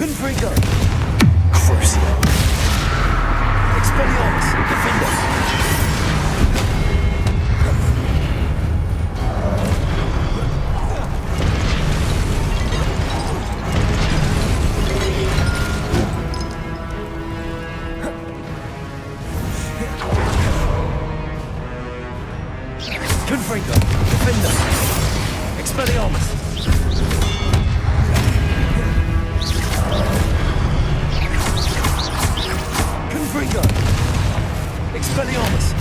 Confringo. Crucio. Expelliarmus. Defender. Confringo. Defender. Expelliarmus. Confringo. Expelliarmus.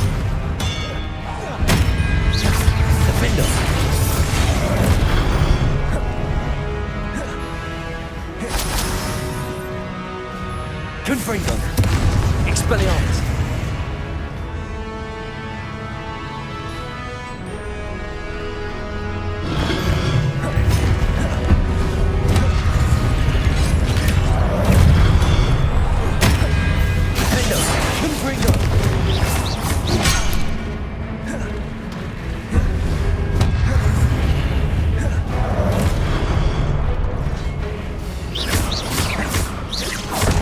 Defender. Confringo. Expelliarmus.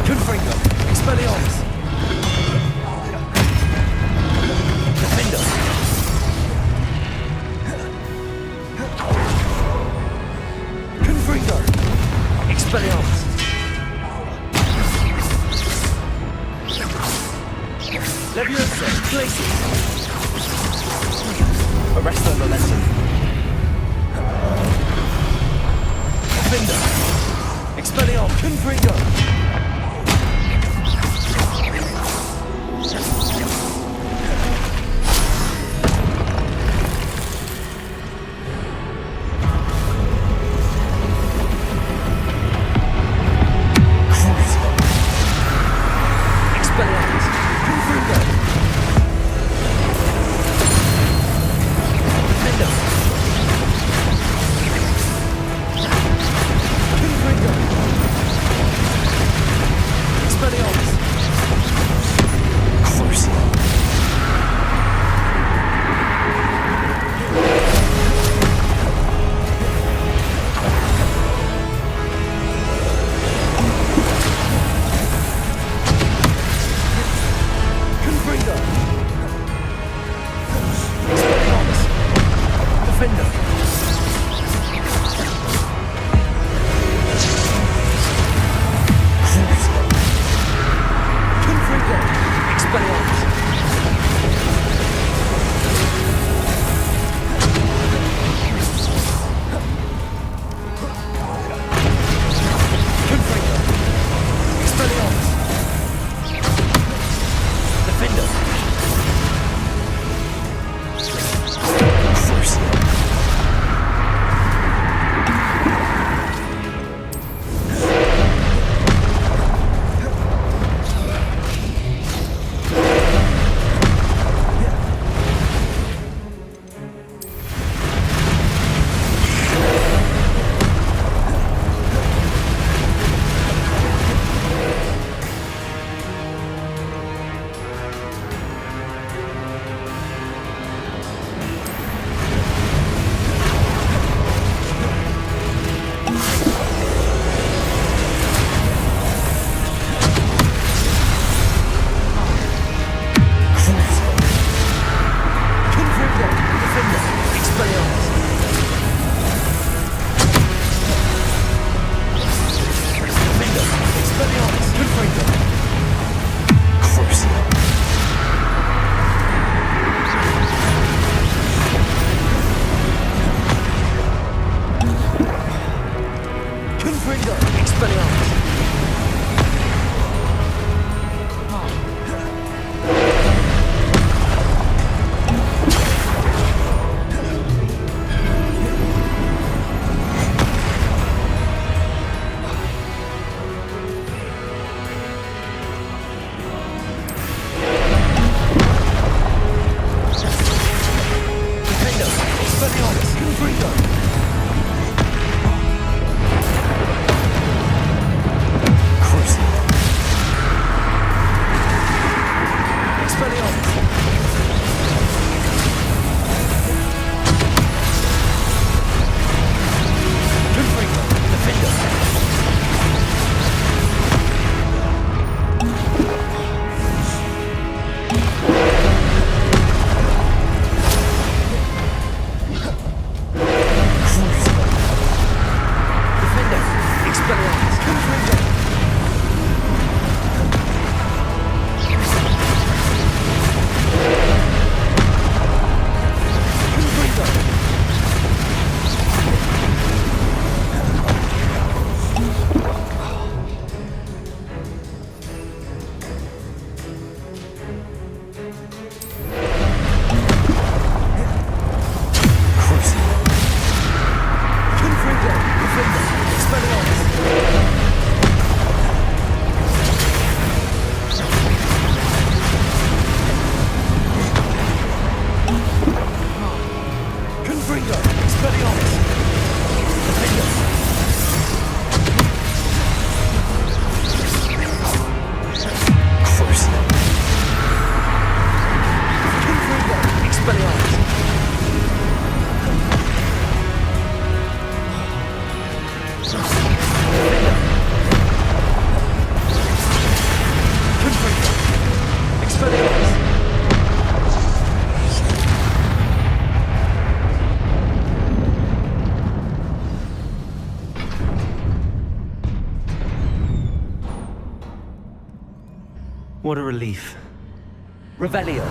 Confringo. Expelliarmus. Defender. Confringo. Expelliarmus. Leviosa. Glacius. Arresto momentum. Defender. Expelliarmus. Confringo. What a relief. Revelio.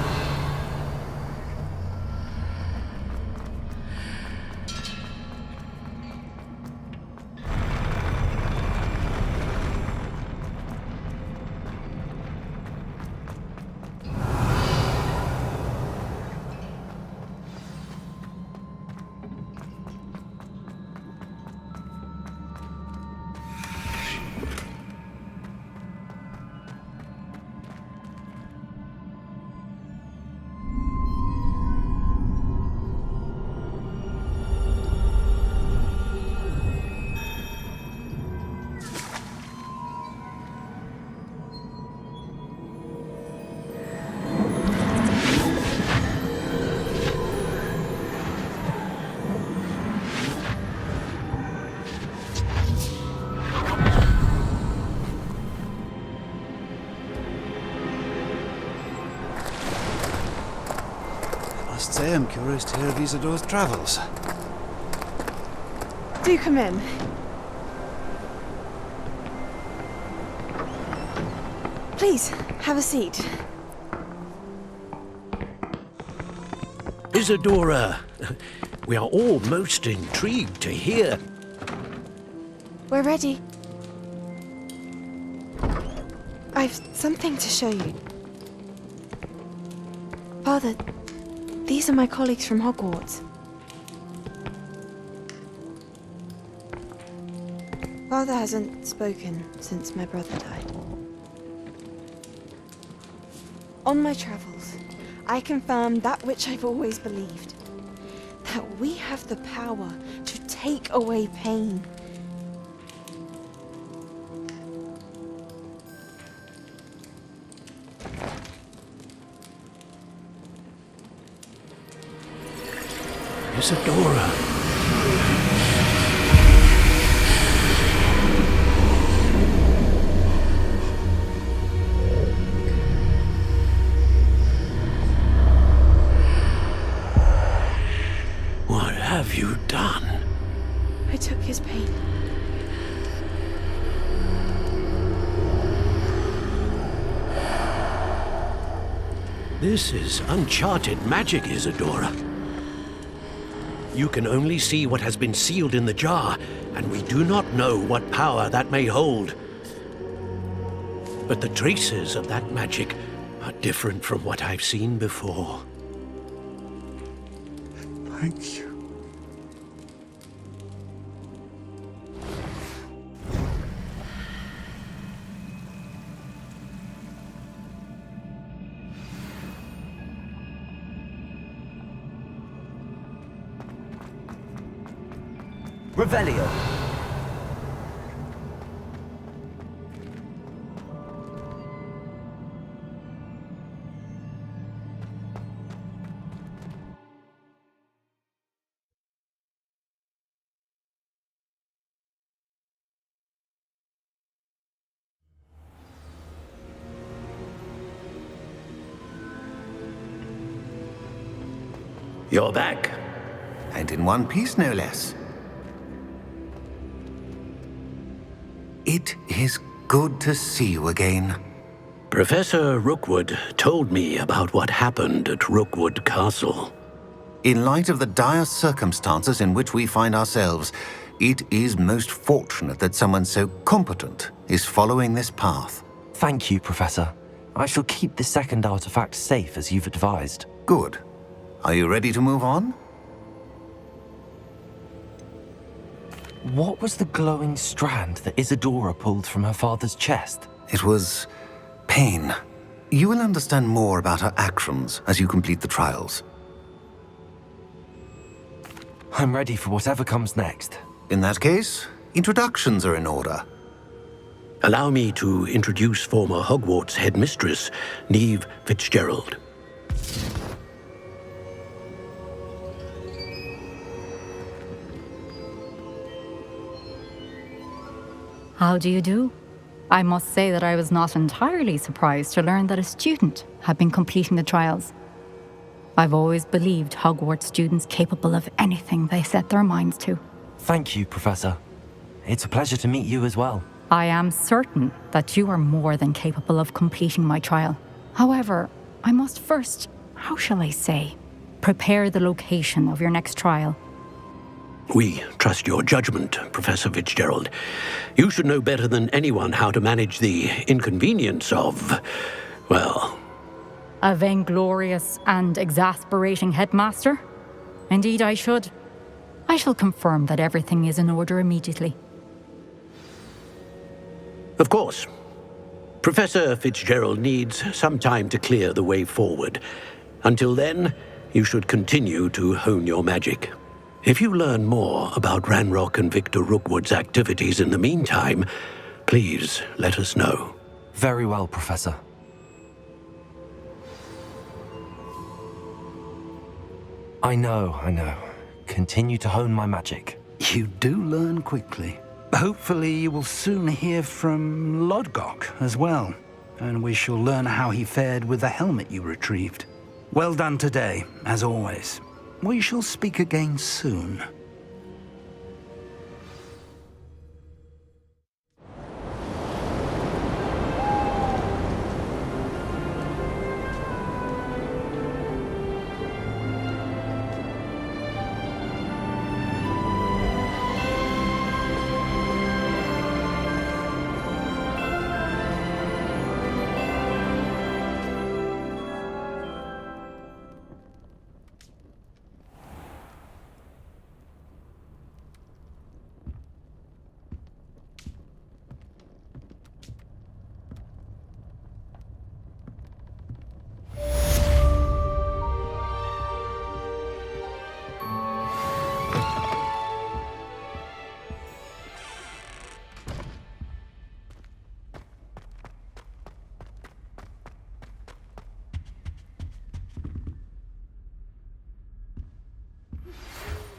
Must say I'm curious to hear of Isadore's travels. Do come in. Please, have a seat. Isadora, we are all most intrigued to hear. We're ready. I've something to show you. Father, these are my colleagues from Hogwarts. Father hasn't spoken since my brother died. On my travels, I confirmed that which I've always believed. That we have the power to take away pain. Isadora. What have you done? I took his pain. This is uncharted magic, Isadora. You can only see what has been sealed in the jar, and we do not know what power that may hold. But the traces of that magic are different from what I've seen before. Thank you. Revelio. You're back. And in one piece, no less. It is good to see you again. Professor Rookwood told me about what happened at Rookwood Castle. In light of the dire circumstances in which we find ourselves, it is most fortunate that someone so competent is following this path. Thank you, Professor. I shall keep the second artifact safe as you've advised. Good. Are you ready to move on? What was the glowing strand that Isadora pulled from her father's chest? It was pain. You will understand more about her actions as you complete the trials. I'm ready for whatever comes next. In that case, introductions are in order. Allow me to introduce former Hogwarts headmistress, Neve Fitzgerald. How do you do? I must say that I was not entirely surprised to learn that a student had been completing the trials. I've always believed Hogwarts students capable of anything they set their minds to. Thank you, Professor. It's a pleasure to meet you as well. I am certain that you are more than capable of completing my trial. However, I must first, how shall I say, prepare the location of your next trial. We trust your judgment, Professor Fitzgerald. You should know better than anyone how to manage the inconvenience of, well... A vainglorious and exasperating headmaster? Indeed I should. I shall confirm that everything is in order immediately. Of course. Professor Fitzgerald needs some time to clear the way forward. Until then, you should continue to hone your magic. If you learn more about Ranrock and Victor Rookwood's activities in the meantime, please let us know. Very well, Professor. I know. Continue to hone my magic. You do learn quickly. Hopefully you will soon hear from Lodgok as well, and we shall learn how he fared with the helmet you retrieved. Well done today, as always. We shall speak again soon.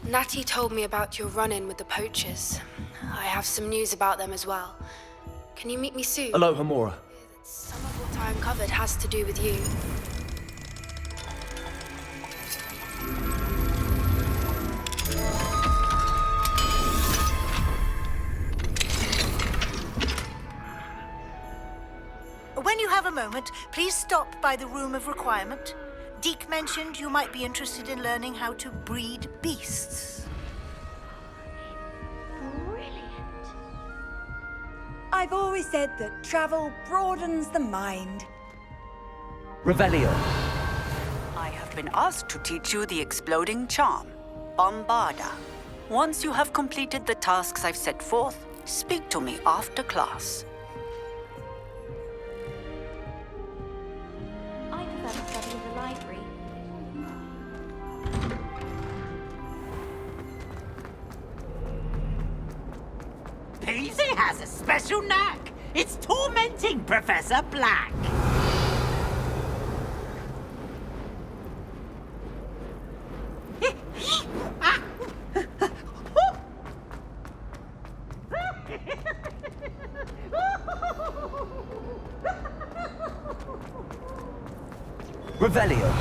Natty told me about your run-in with the poachers. I have some news about them as well. Can you meet me soon? Hello, Hamura. Some of what I uncovered has to do with you. When you have a moment, please stop by the Room of Requirement. Deke mentioned you might be interested in learning how to breed beasts. Brilliant. I've always said that travel broadens the mind. Revelio. I have been asked to teach you the exploding charm, Bombarda. Once you have completed the tasks I've set forth, speak to me after class. I prefer to study in the library. Peasy has a special knack. It's tormenting Professor Black. Revelio.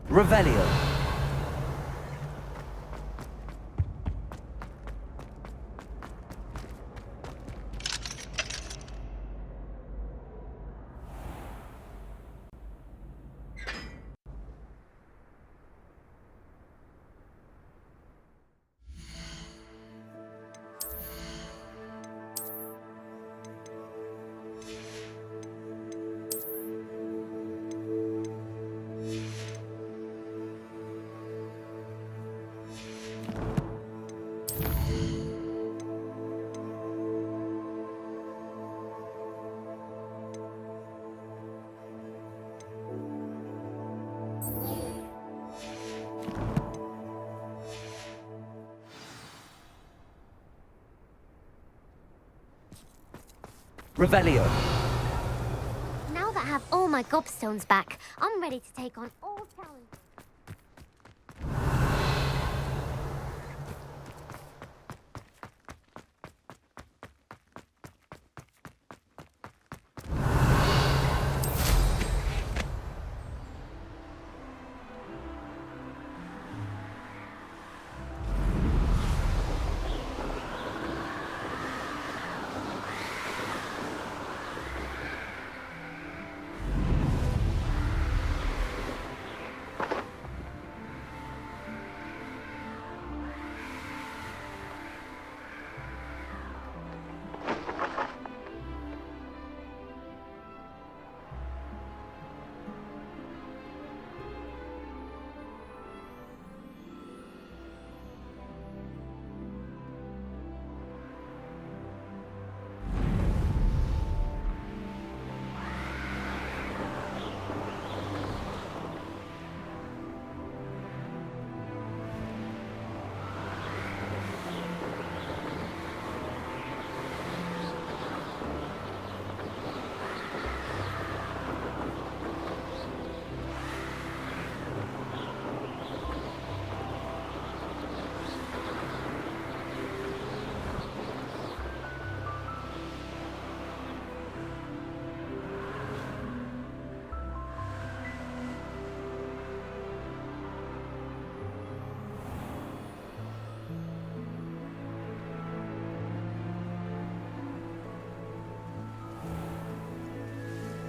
Revelio. Revelio. Now that I have all my gobstones back, I'm ready to take on all challenges.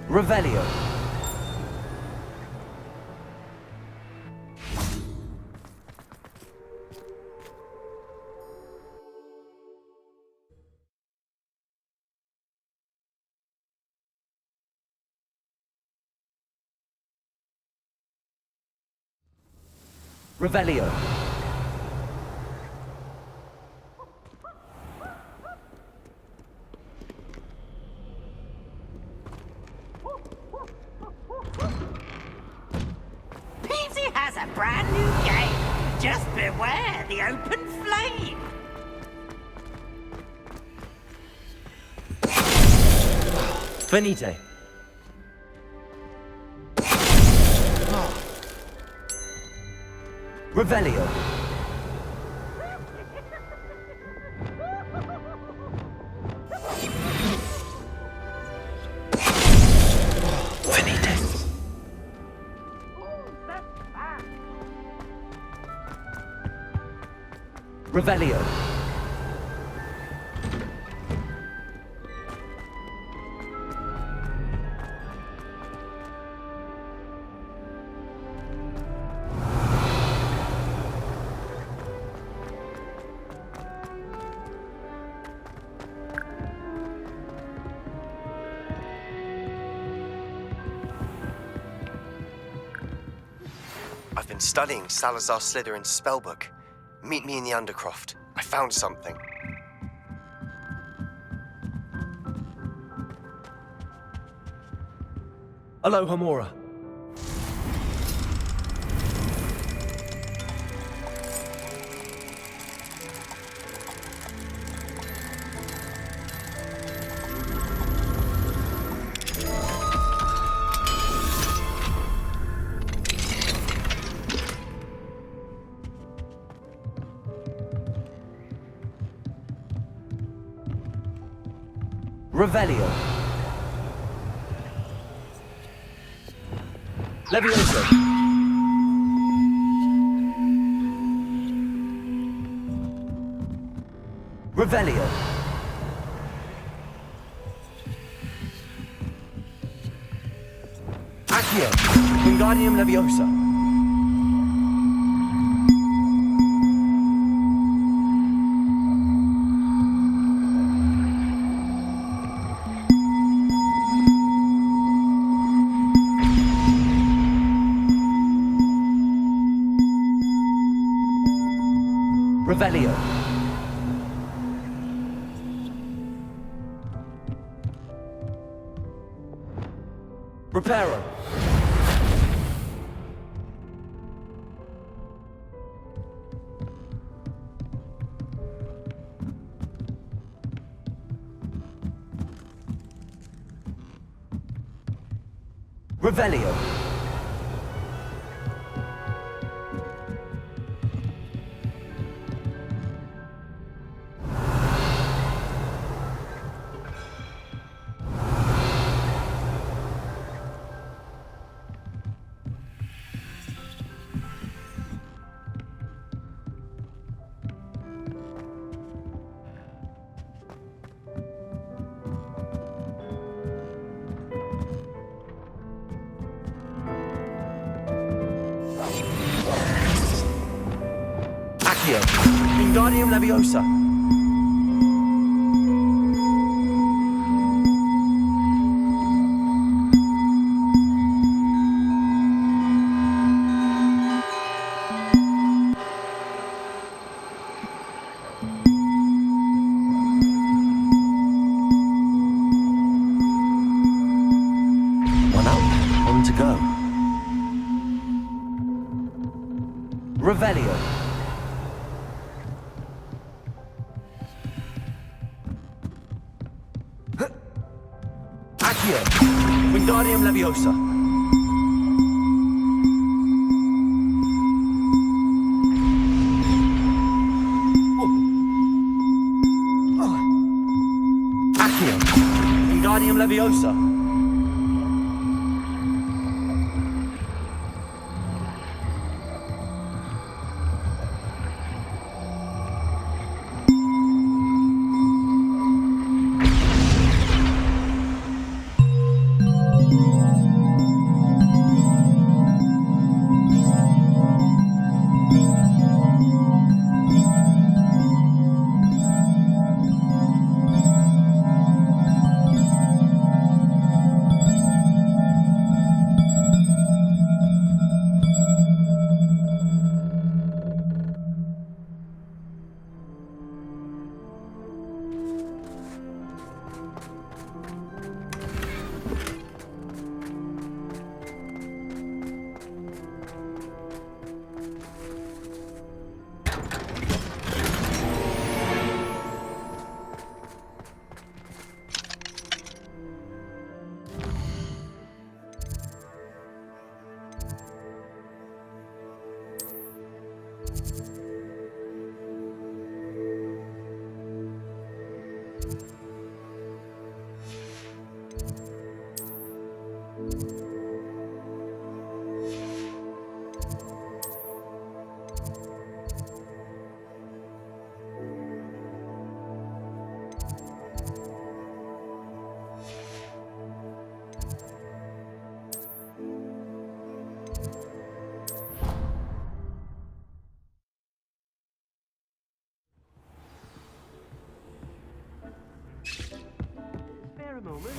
Revelio. Revelio. Peasy has a brand new game. Just beware the open flame. Venite. Revelio. Venite. Revelio. I've been studying Salazar Slytherin's spellbook. Meet me in the Undercroft. I found something. Aloha Mora. Revelio. Levioso. Revelio. Accio. Wingardium Leviosa. Revelio. Reparo. Revelio. Accio. Wingardium Leviosa. One up, one to go. Revelio. Accio. Wingardium Leviosa. Accio. Wingardium Leviosa. Spare a moment.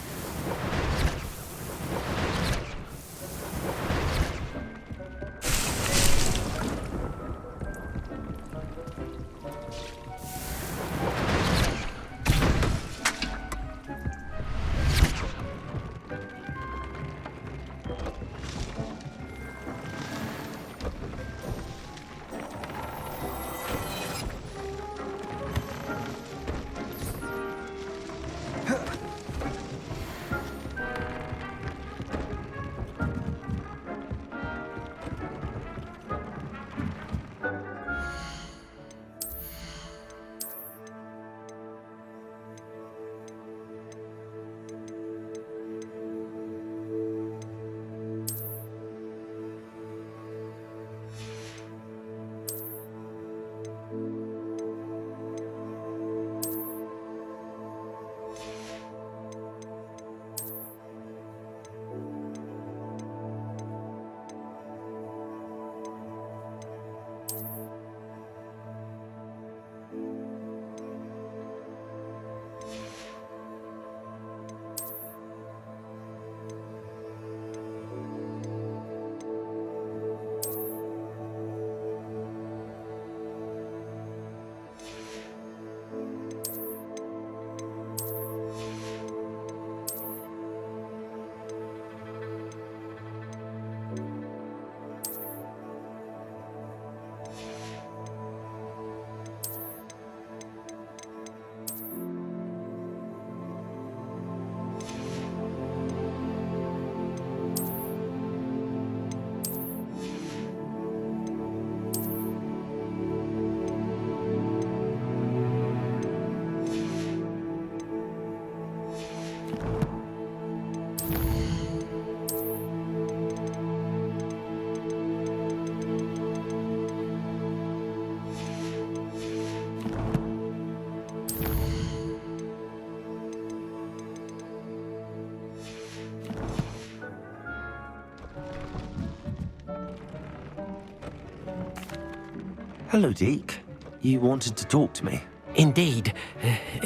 Hello, Deke. You wanted to talk to me? Indeed.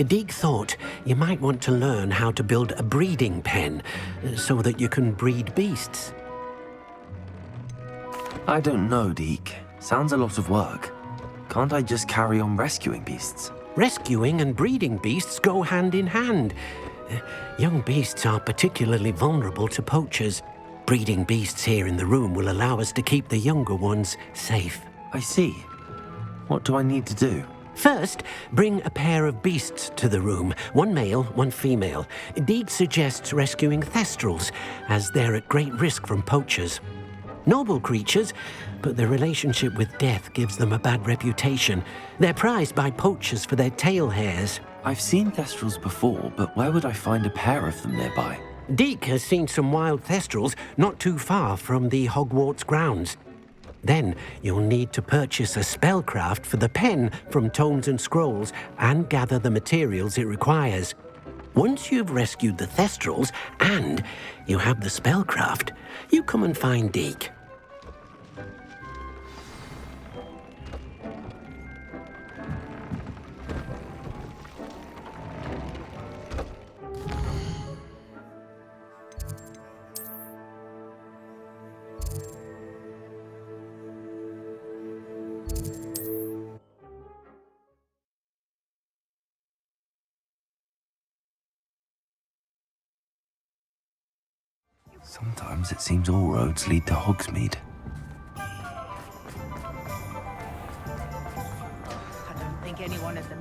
Deke thought you might want to learn how to build a breeding pen so that you can breed beasts. I don't know, Deke. Sounds a lot of work. Can't I just carry on rescuing beasts? Rescuing and breeding beasts go hand in hand. Young beasts are particularly vulnerable to poachers. Breeding beasts here in the room will allow us to keep the younger ones safe. I see. What do I need to do? First, bring a pair of beasts to the room. One male, one female. Deke suggests rescuing thestrals, as they're at great risk from poachers. Noble creatures, but their relationship with death gives them a bad reputation. They're prized by poachers for their tail hairs. I've seen thestrals before, but where would I find a pair of them nearby? Deke has seen some wild thestrals not too far from the Hogwarts grounds. Then you'll need to purchase a spellcraft for the pen from Tomes and Scrolls and gather the materials it requires. Once you've rescued the thestrals and you have the spellcraft, you come and find Deke. Sometimes it seems all roads lead to Hogsmeade. I don't think anyone at the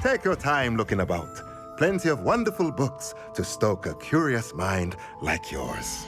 Take your time looking about. Plenty of wonderful books to stoke a curious mind like yours.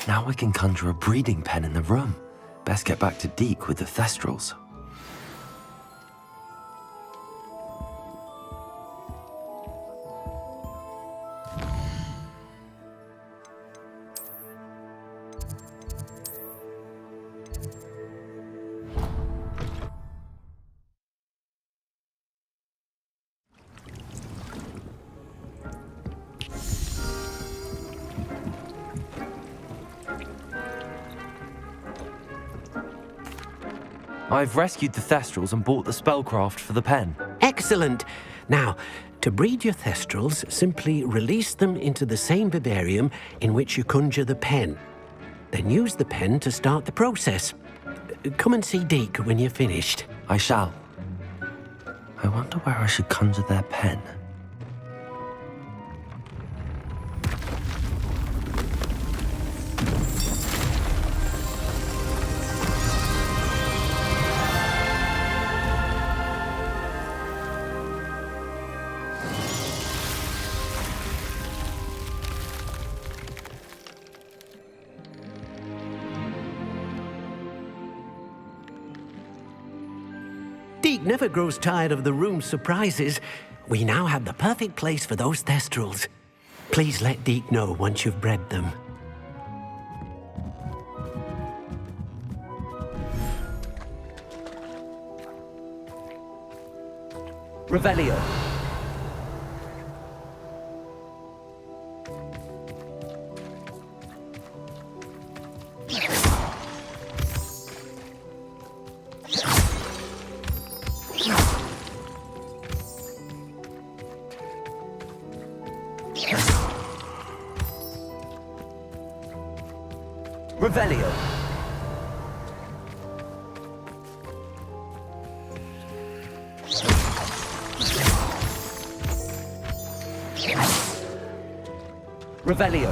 Now I can conjure a breeding pen in the room. Best get back to Deke with the thestrals. I've rescued the thestrals and bought the spellcraft for the pen. Excellent! Now, to breed your thestrals, simply release them into the same vivarium in which you conjure the pen. Then use the pen to start the process. Come and see Deke when you're finished. I shall. I wonder where I should conjure their pen. Deke never grows tired of the room's surprises. We now have the perfect place for those thestrals. Please let Deke know once you've bred them. Revelio. Revelio. Revelio.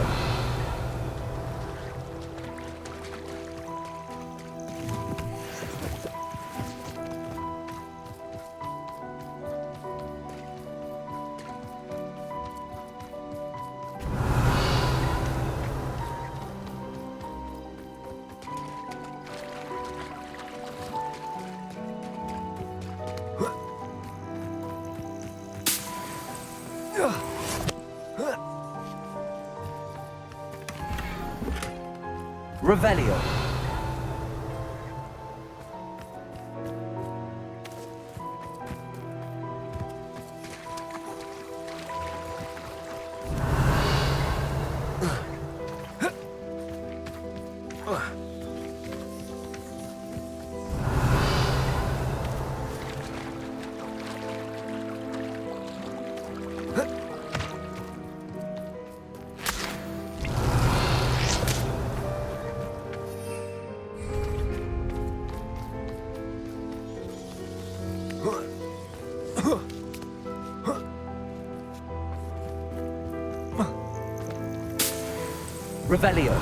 Revelio. Revelio.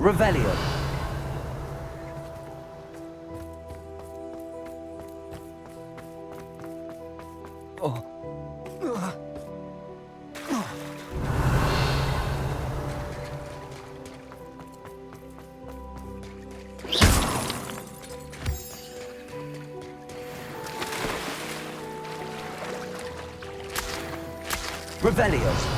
Revelio. Revelio.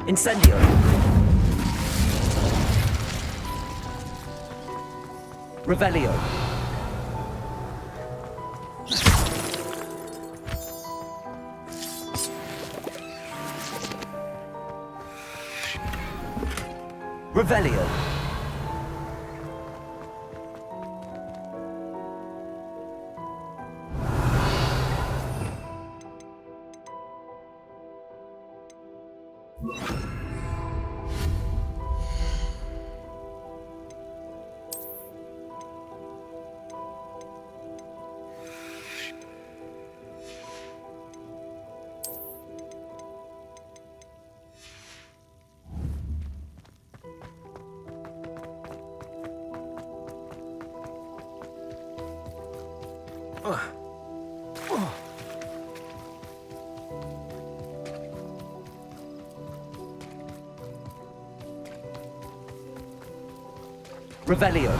Incendio. Revelio. Revelio. Revelio.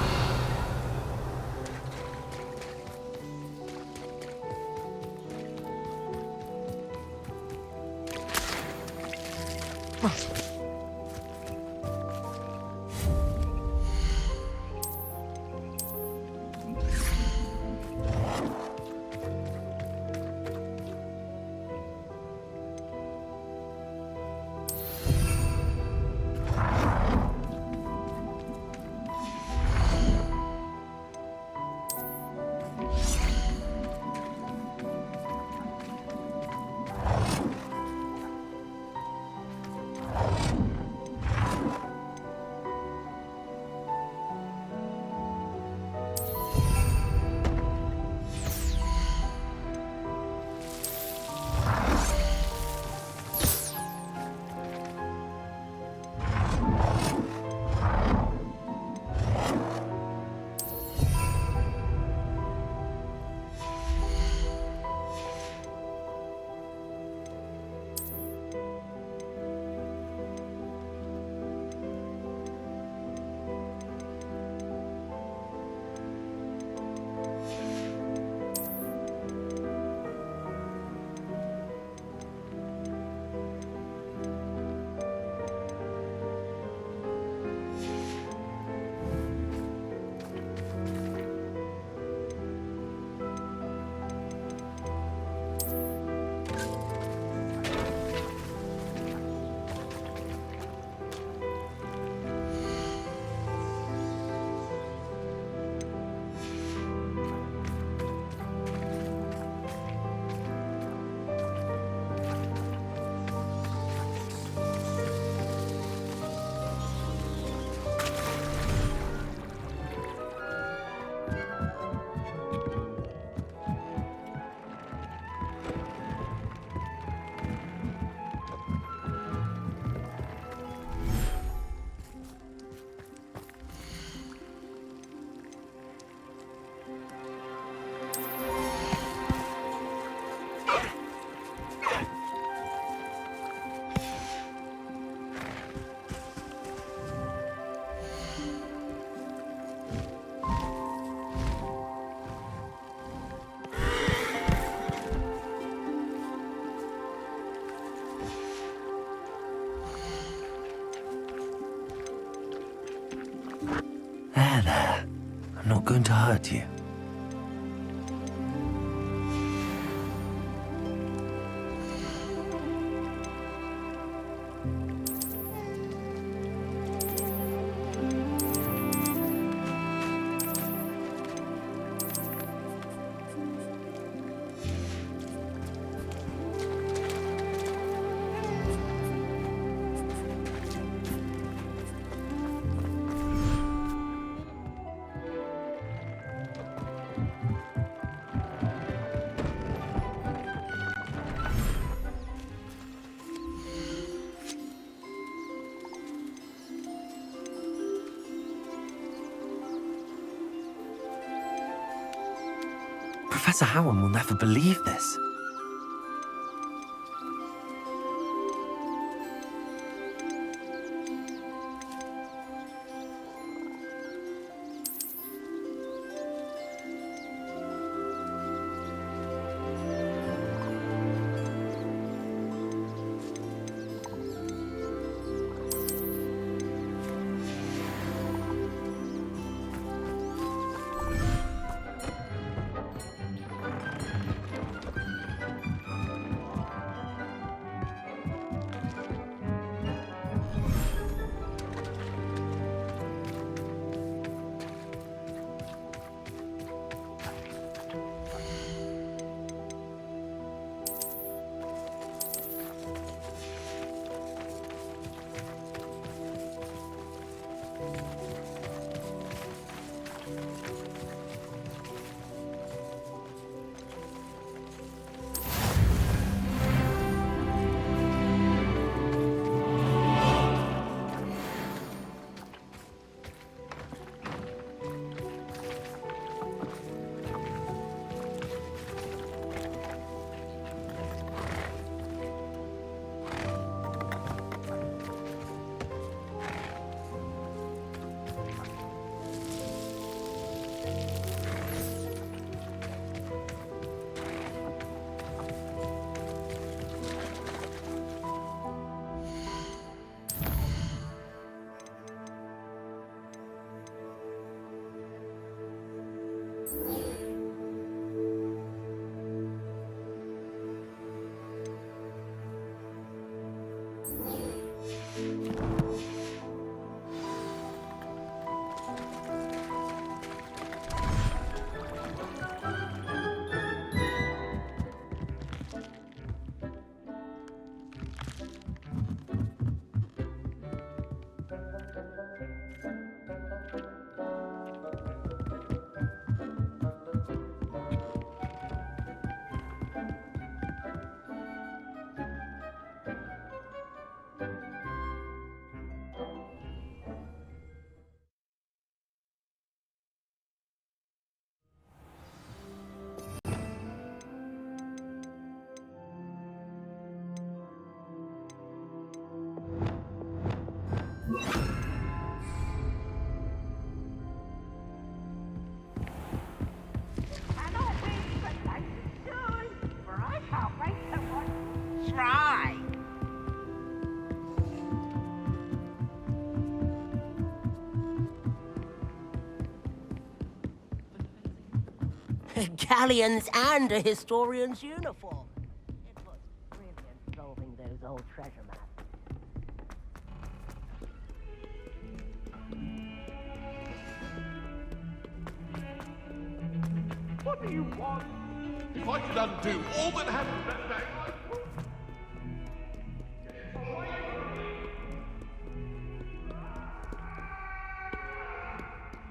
I'm not going to hurt you. Professor Howard will never believe this. Galleons and a historian's uniform. It was brilliant solving those old treasure maps. What do you want? If I could undo all that happened that day, I would.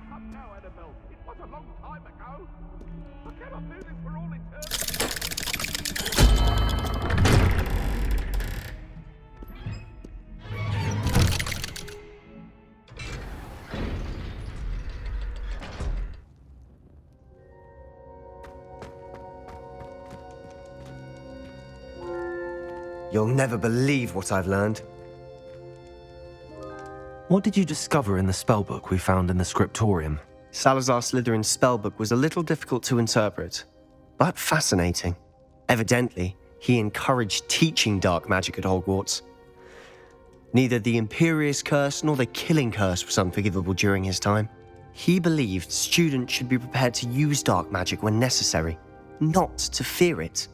Come now, Annabelle. It was a long time ago. I cannot do this for all eternity. You'll never believe what I've learned. What did you discover in the spellbook we found in the scriptorium? Salazar Slytherin's spellbook was a little difficult to interpret, but fascinating. Evidently, he encouraged teaching dark magic at Hogwarts. Neither the Imperious Curse nor the Killing Curse was unforgivable during his time. He believed students should be prepared to use dark magic when necessary, not to fear it.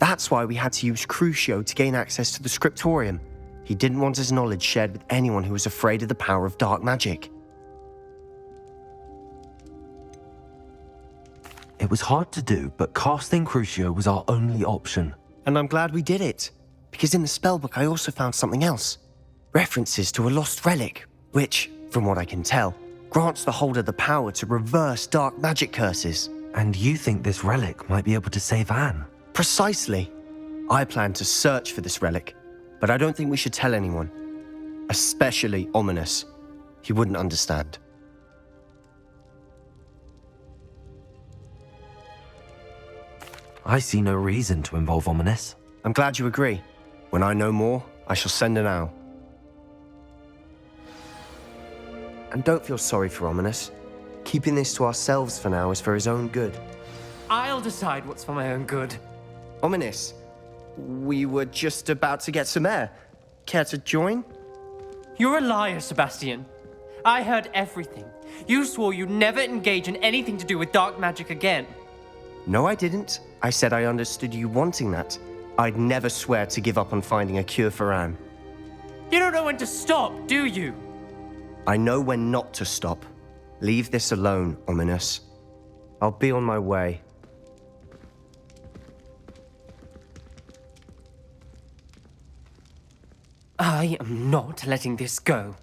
That's why we had to use Crucio to gain access to the scriptorium. He didn't want his knowledge shared with anyone who was afraid of the power of dark magic. It was hard to do, but casting Crucio was our only option. And I'm glad we did it, because in the spellbook I also found something else. References to a lost relic, which, from what I can tell, grants the holder the power to reverse dark magic curses. And you think this relic might be able to save Anne? Precisely. I plan to search for this relic, but I don't think we should tell anyone. Especially Ominous. He wouldn't understand. I see no reason to involve Ominous. I'm glad you agree. When I know more, I shall send an owl. And don't feel sorry for Ominous. Keeping this to ourselves for now is for his own good. I'll decide what's for my own good. Ominous, we were just about to get some air. Care to join? You're a liar, Sebastian. I heard everything. You swore you'd never engage in anything to do with dark magic again. No, I didn't. I said I understood you wanting that. I'd never swear to give up on finding a cure for Anne. You don't know when to stop, do you? I know when not to stop. Leave this alone, Ominous. I'll be on my way. I am not letting this go.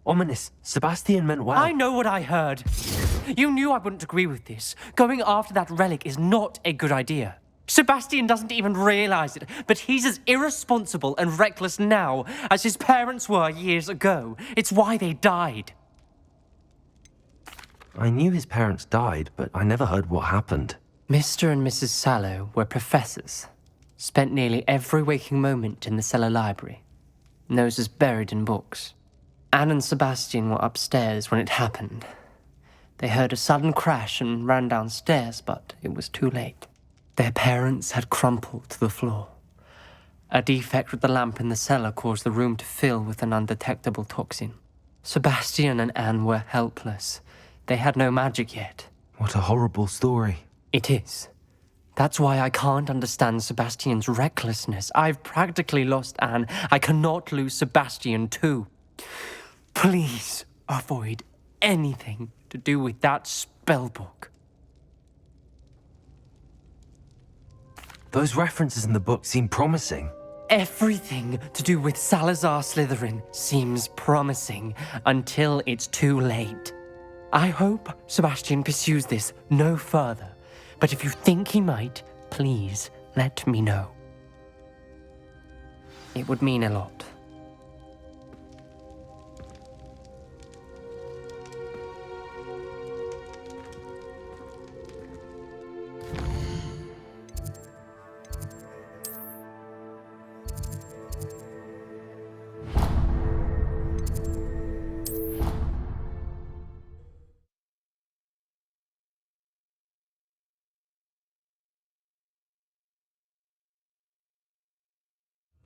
Ominous, Sebastian meant well. I know what I heard. You knew I wouldn't agree with this. Going after that relic is not a good idea. Sebastian doesn't even realize it, but he's as irresponsible and reckless now as his parents were years ago. It's why they died. I knew his parents died, but I never heard what happened. Mr. and Mrs. Sallow were professors. Spent nearly every waking moment in the cellar library. Noses buried in books. Anne and Sebastian were upstairs when it happened. They heard a sudden crash and ran downstairs, but it was too late. Their parents had crumpled to the floor. A defect with the lamp in the cellar caused the room to fill with an undetectable toxin. Sebastian and Anne were helpless. They had no magic yet. What a horrible story. It is. That's why I can't understand Sebastian's recklessness. I've practically lost Anne. I cannot lose Sebastian too. Please avoid anything to do with that spellbook. Those references in the book seem promising. Everything to do with Salazar Slytherin seems promising until it's too late. I hope Sebastian pursues this no further, but if you think he might, please let me know. It would mean a lot.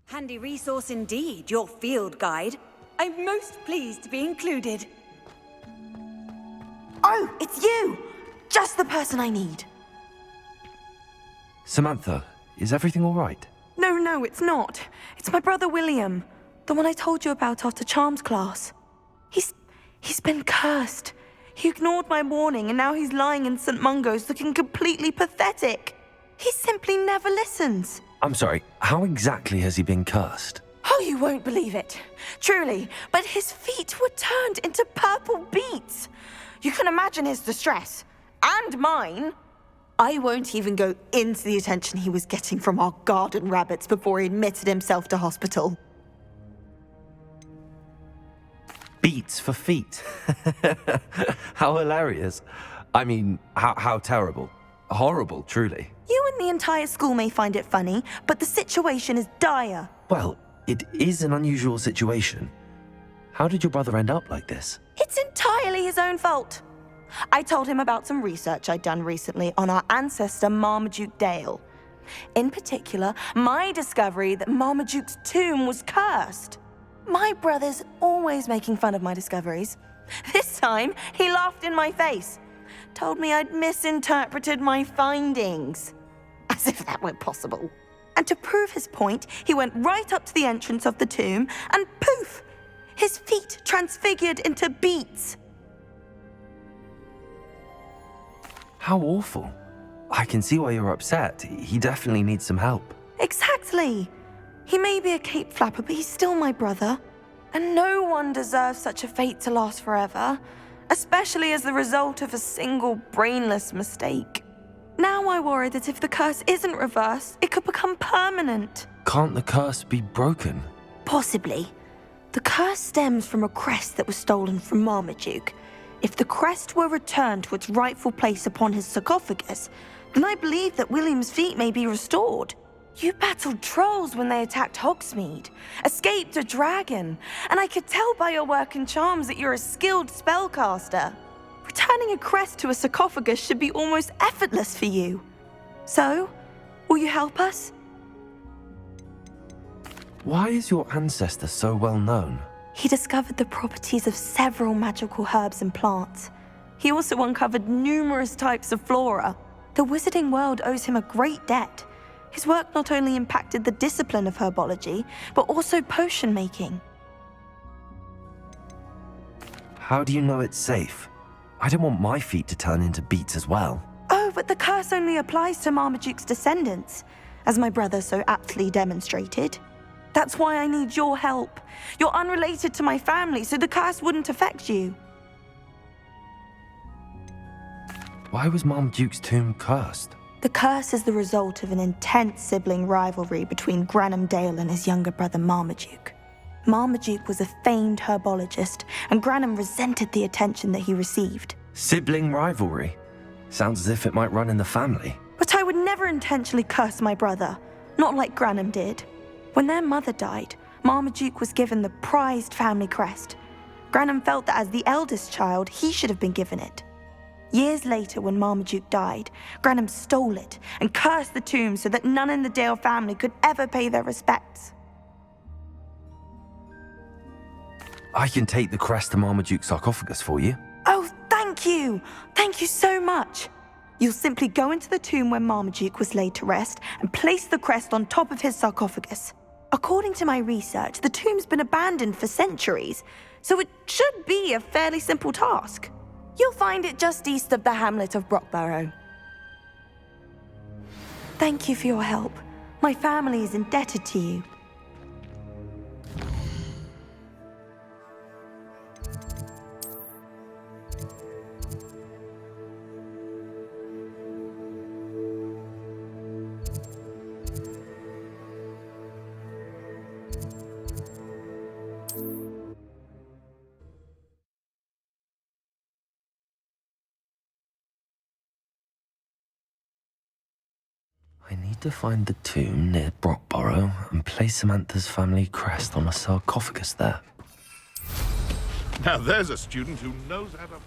Handy resource indeed, your field guide. I'm most pleased to be included. Oh, it's you! Just the person I need. Samantha, is everything all right? No, it's not. It's my brother William. The one I told you about after Charms class. He's been cursed. He ignored my warning and now he's lying in St. Mungo's looking completely pathetic. He simply never listens. I'm sorry, how exactly has he been cursed? Oh, you won't believe it. Truly, but his feet were turned into purple beets. You can imagine his distress. And mine. I won't even go into the attention he was getting from our garden rabbits before he admitted himself to hospital. Beats for feet. How hilarious. I mean, how terrible. Horrible, truly. You and the entire school may find it funny, but the situation is dire. Well, it is an unusual situation. How did your brother end up like this? It's entirely his own fault. I told him about some research I'd done recently on our ancestor Marmaduke Dale. In particular, my discovery that Marmaduke's tomb was cursed. My brother's always making fun of my discoveries. This time, he laughed in my face. Told me I'd misinterpreted my findings. As if that were possible. And to prove his point, he went right up to the entrance of the tomb and poof! His feet transfigured into beets. How awful. I can see why you're upset. He definitely needs some help. Exactly. He may be a cape flapper, but he's still my brother. And no one deserves such a fate to last forever, especially as the result of a single brainless mistake. Now I worry that if the curse isn't reversed, it could become permanent. Can't the curse be broken? Possibly. The curse stems from a crest that was stolen from Marmaduke. If the crest were returned to its rightful place upon his sarcophagus, then I believe that William's feet may be restored. You battled trolls when they attacked Hogsmeade, escaped a dragon, and I could tell by your work and charms that you're a skilled spellcaster. Returning a crest to a sarcophagus should be almost effortless for you. So, will you help us? Why is your ancestor so well known? He discovered the properties of several magical herbs and plants. He also uncovered numerous types of flora. The wizarding world owes him a great debt. His work not only impacted the discipline of herbology, but also potion making. How do you know it's safe? I don't want my feet to turn into beets as well. Oh, but the curse only applies to Marmaduke's descendants, as my brother so aptly demonstrated. That's why I need your help. You're unrelated to my family, so the curse wouldn't affect you. Why was Marmaduke's tomb cursed? The curse is the result of an intense sibling rivalry between Granham Dale and his younger brother Marmaduke. Marmaduke was a famed herbologist, and Granham resented the attention that he received. Sibling rivalry? Sounds as if it might run in the family. But I would never intentionally curse my brother, not like Granham did. When their mother died, Marmaduke was given the prized family crest. Granham felt that as the eldest child, he should have been given it. Years later, when Marmaduke died, Granham stole it and cursed the tomb so that none in the Dale family could ever pay their respects. I can take the crest to Marmaduke's sarcophagus for you. Oh, thank you! Thank you so much! You'll simply go into the tomb where Marmaduke was laid to rest and place the crest on top of his sarcophagus. According to my research, the tomb's been abandoned for centuries, so it should be a fairly simple task. You'll find it just east of the hamlet of Brockborough. Thank you for your help. My family is indebted to you. I need to find the tomb near Brockborough and place Samantha's family crest on a sarcophagus there. Now there's a student who knows how to...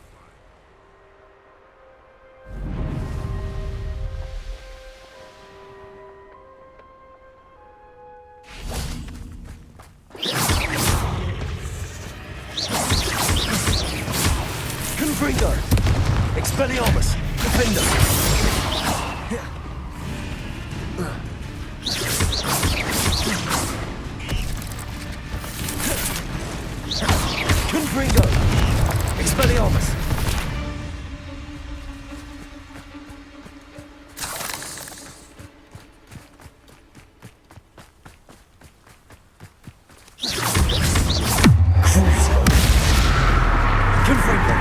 Confringo! Expelliarmus! Defender! Confringo! Expelliarmus! Crucio! Confringo!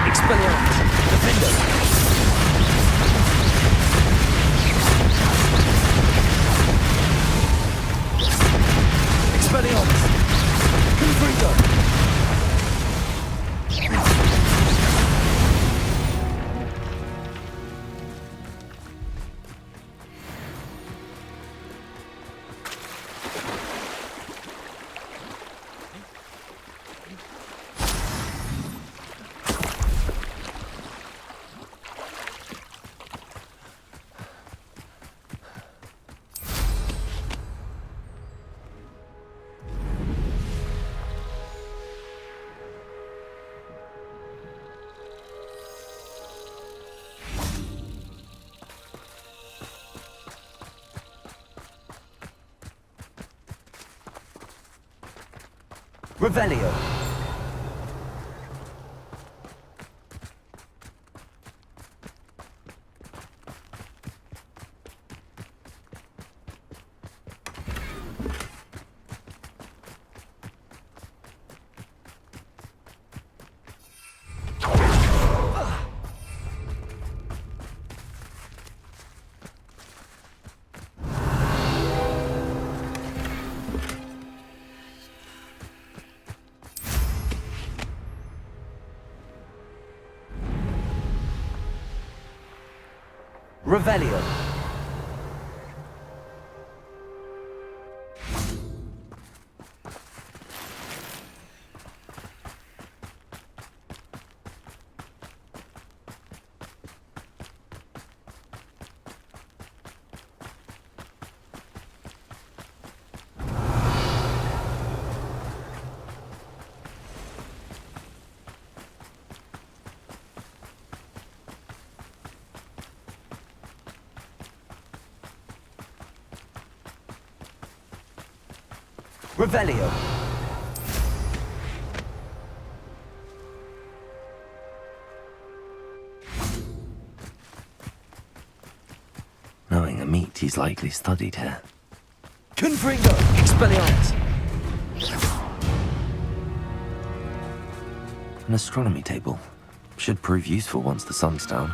Expelliarmus! Defender! Revelio. Revelio. Revelio. Knowing a meat, he's likely studied here. Confringo. Expelliarmus. An astronomy table. Should prove useful once the sun's down.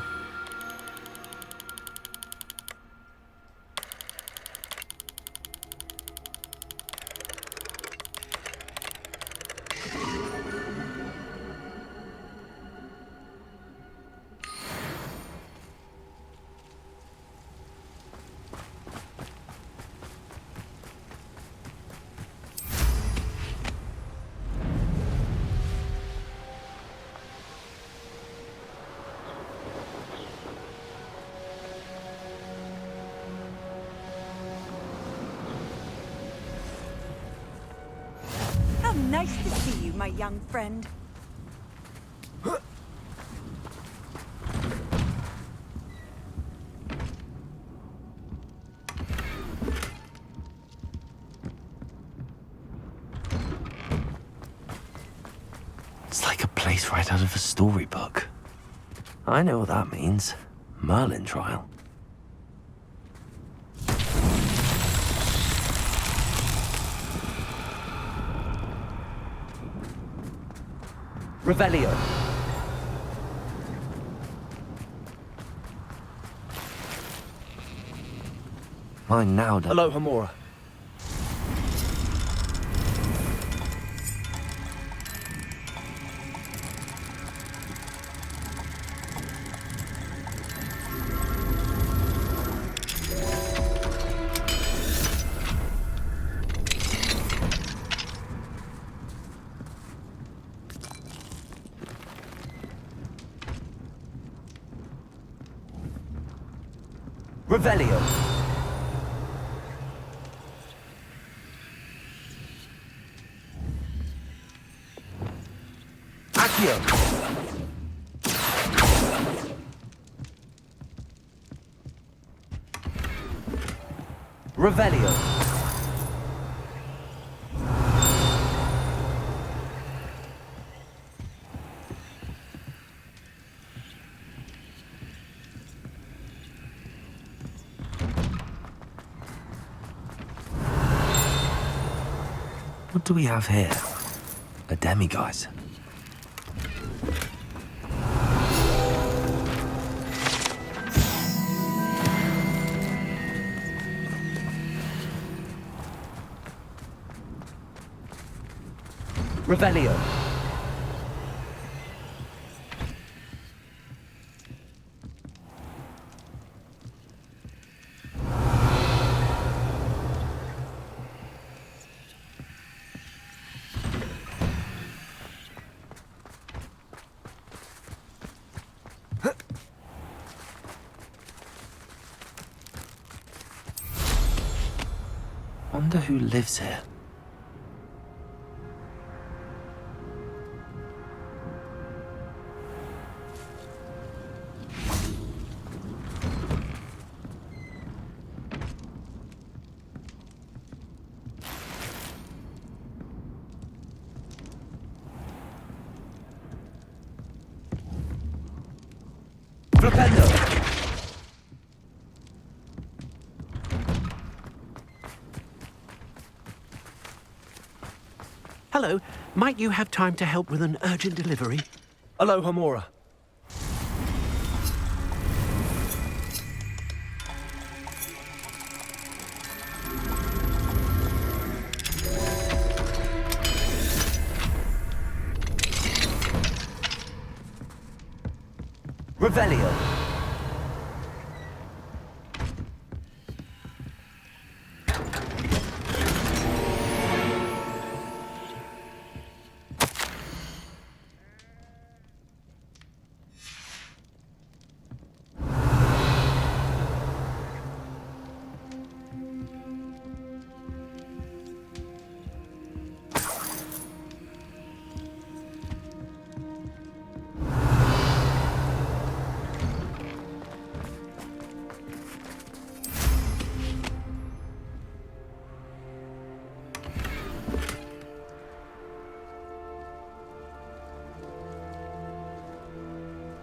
How nice to see you, my young friend. It's like a place right out of a storybook. I know what that means. Merlin trial. Revelio. Mine now, Dan. Hello, Hamura. Revelio. Accio. Revelio. What do we have here? A demiguise. Revelio. Wonder who lives here. Flipendo. Hello, might you have time to help with an urgent delivery? Aloha Mora. Revelio.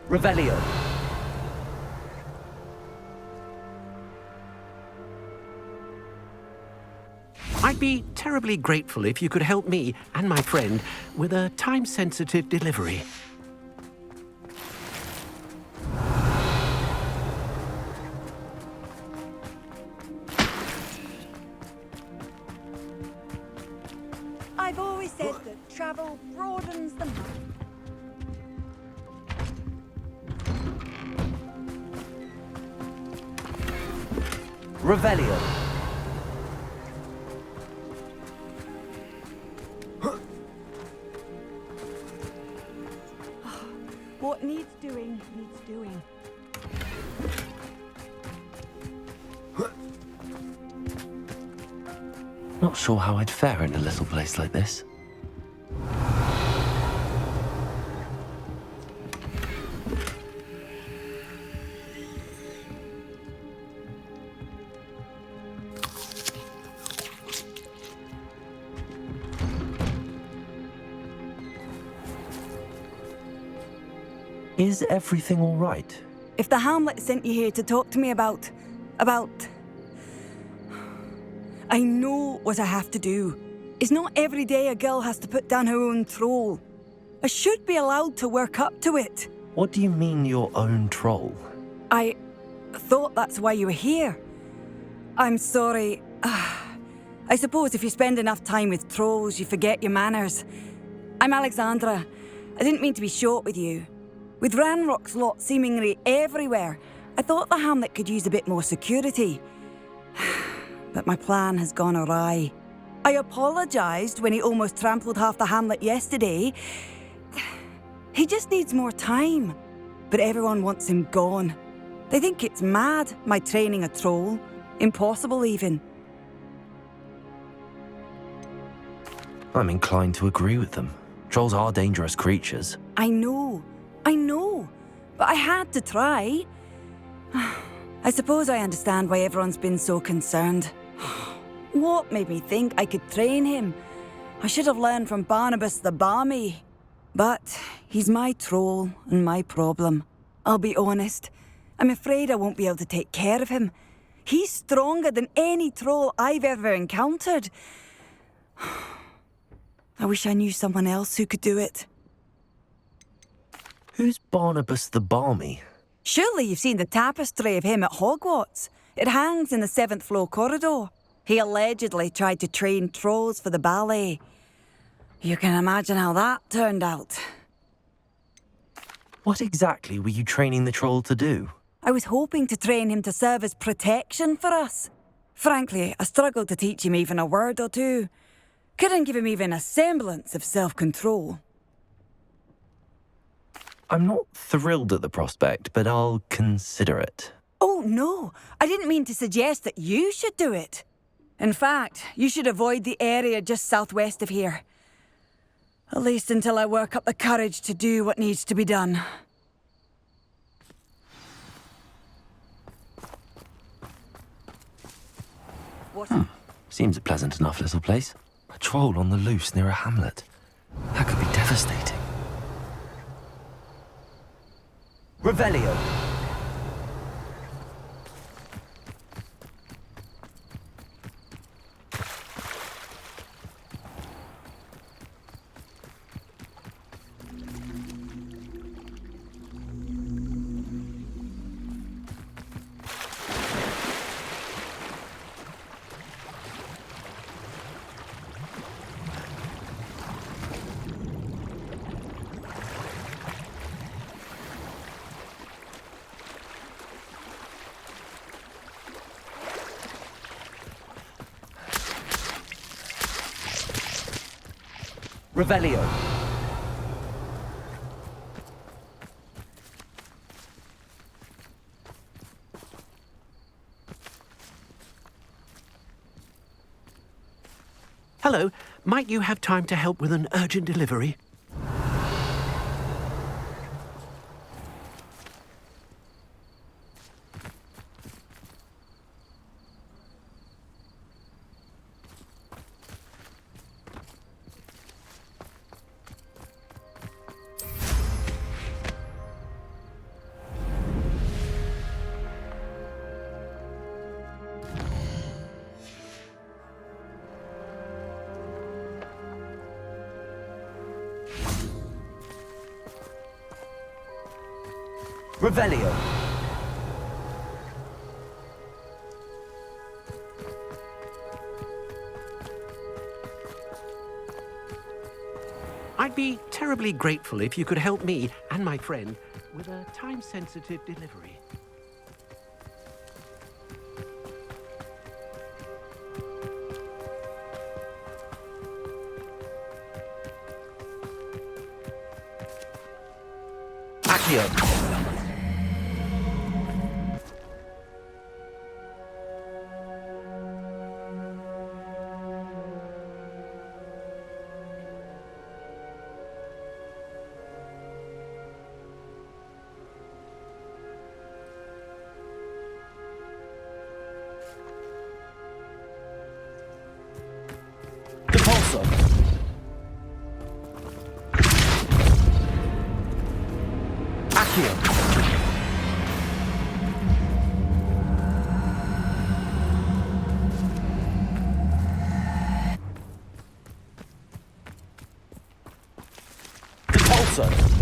Revelio. I'd be terribly grateful if you could help me and my friend with a time-sensitive delivery. I've always said that travel broadens the mind. Revelio. What needs doing, needs doing. Not sure how I'd fare in a little place like this. Is everything all right? If the Hamlet sent you here to talk to me about... I know what I have to do. It's not every day a girl has to put down her own troll. I should be allowed to work up to it. What do you mean, your own troll? I thought that's why you were here. I'm sorry. I suppose if you spend enough time with trolls, you forget your manners. I'm Alexandra. I didn't mean to be short with you. With Ranrock's lot seemingly everywhere, I thought the Hamlet could use a bit more security. But my plan has gone awry. I apologised when he almost trampled half the Hamlet yesterday. He just needs more time. But everyone wants him gone. They think it's mad, my training a troll. Impossible, even. I'm inclined to agree with them. Trolls are dangerous creatures. I know, but I had to try. I suppose I understand why everyone's been so concerned. What made me think I could train him? I should have learned from Barnabas the Barmy. But he's my troll and my problem. I'll be honest, I'm afraid I won't be able to take care of him. He's stronger than any troll I've ever encountered. I wish I knew someone else who could do it. Who's Barnabas the Barmy? Surely you've seen the tapestry of him at Hogwarts. It hangs in the 7th floor corridor. He allegedly tried to train trolls for the ballet. You can imagine how that turned out. What exactly were you training the troll to do? I was hoping to train him to serve as protection for us. Frankly, I struggled to teach him even a word or two. Couldn't give him even a semblance of self-control. I'm not thrilled at the prospect, but I'll consider it. Oh, no. I didn't mean to suggest that you should do it. In fact, you should avoid the area just southwest of here. At least until I work up the courage to do what needs to be done. What? Seems a pleasant enough little place. A troll on the loose near a hamlet. That could be devastating. Revelio. Revelio. Hello, might you have time to help with an urgent delivery? Revelio. I'd be terribly grateful if you could help me and my friend with a time-sensitive delivery. Accio. Depulso. Accio. Depulso.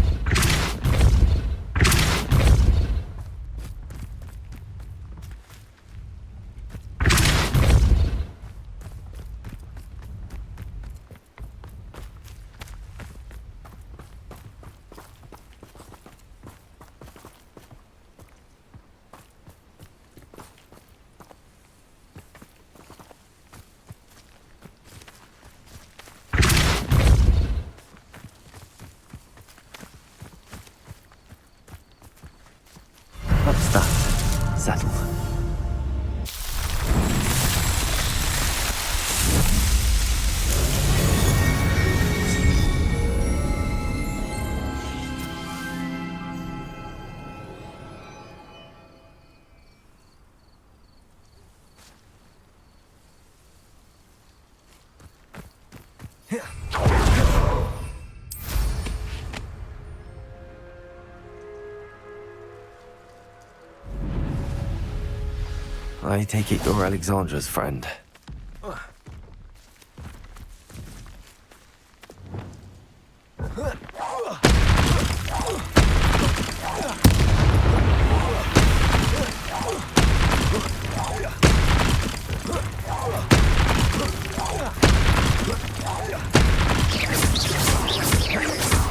What's that? Settled. I take it you're Alexandra's friend.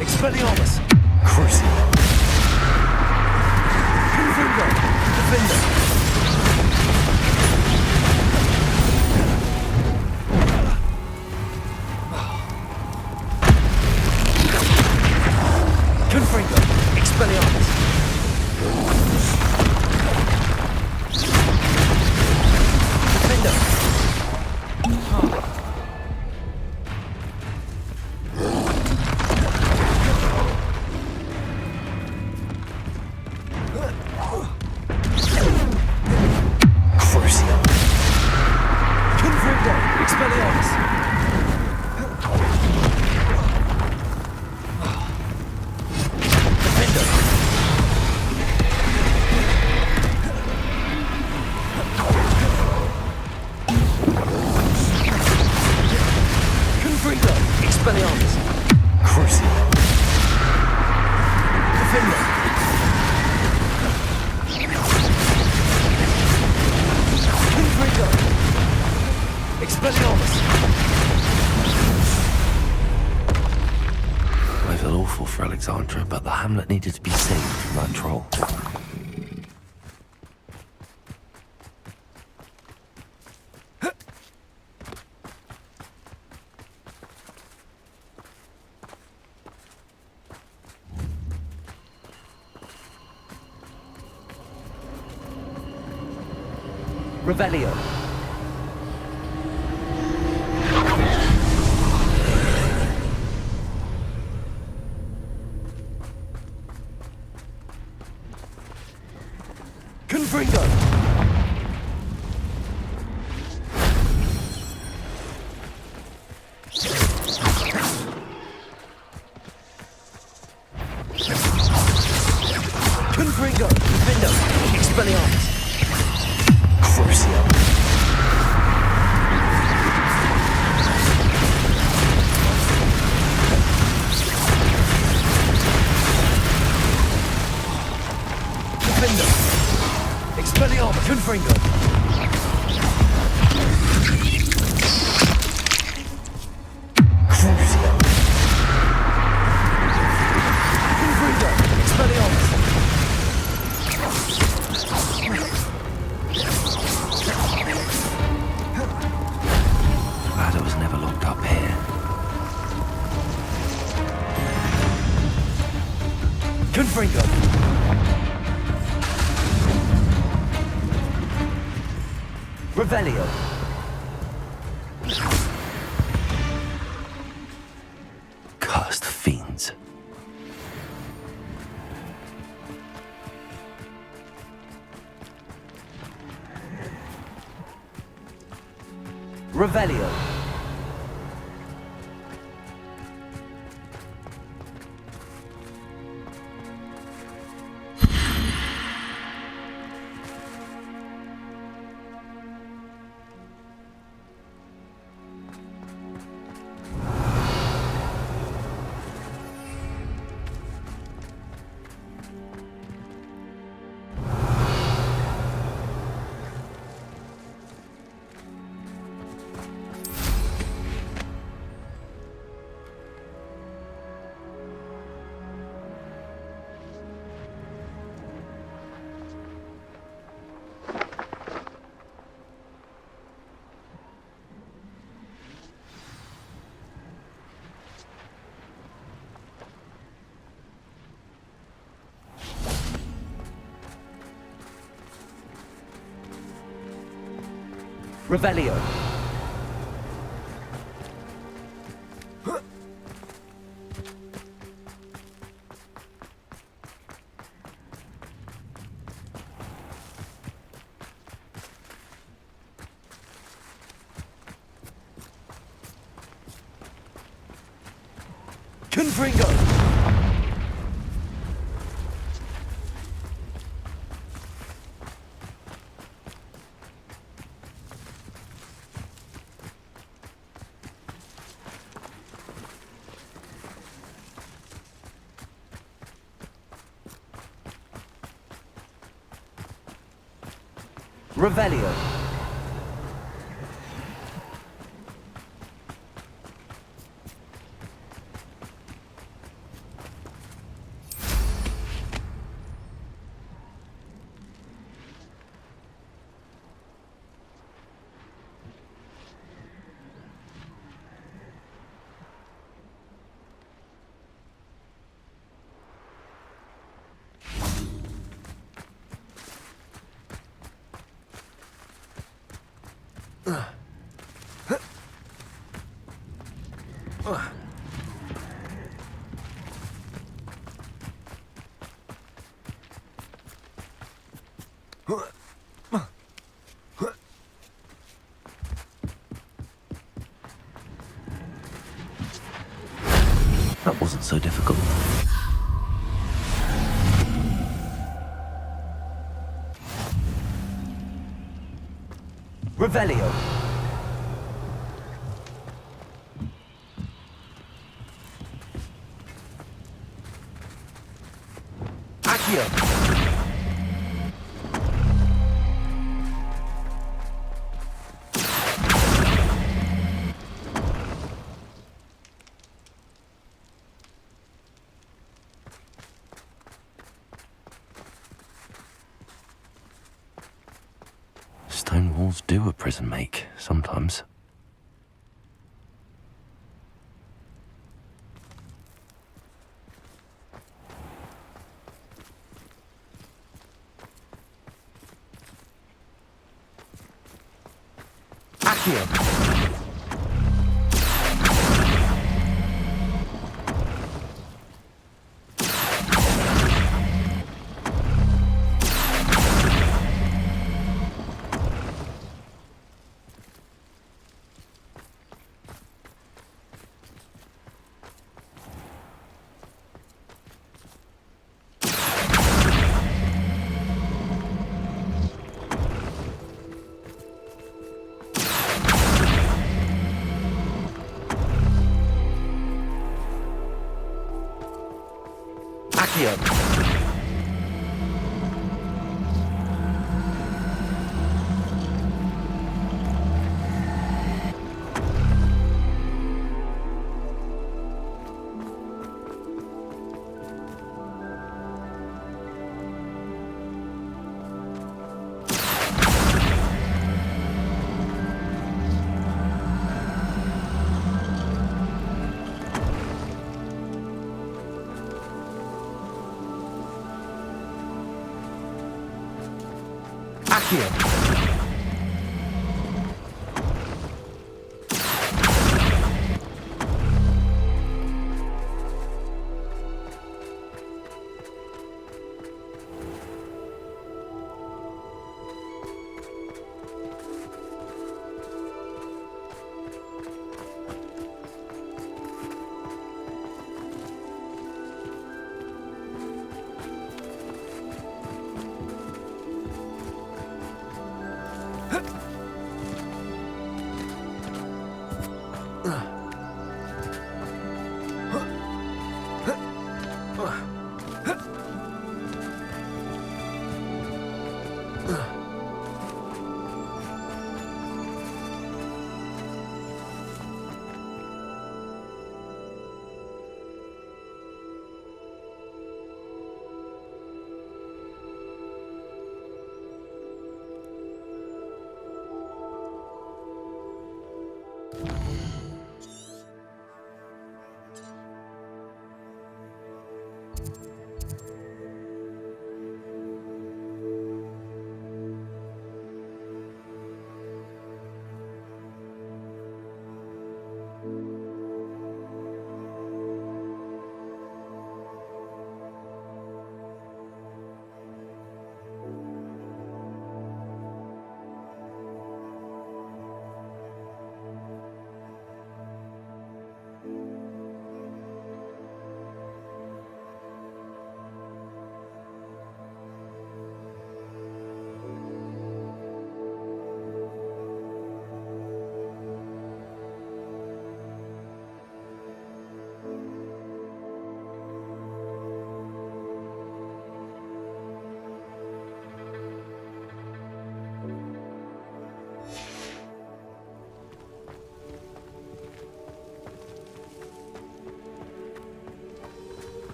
Expelliarmus. Crucial. Confundo. Defender. Confringo. Expelliarmus. Defender. Crucial. Confringo. Expelliarmus. Confringo. Expelliarmus. Crucial. Defender. Confringo. Expelliarmus. I feel awful for Alexandra, but the hamlet needed to be saved from that troll. Revelio. Confringo. Confringo. Defendo. Expelliarmus. Crucio. Defendo. Expelliarmus. Confringo. Crucio. Confringo. Expelliarmus. Glad it was never locked up here. Confringo. Revelio. Cursed fiends. Revelio. Revelio. Confringo. Revelio. That wasn't so difficult. Revelio. Accio. Stone walls do a prison make, sometimes. Accio. Accio. Accio.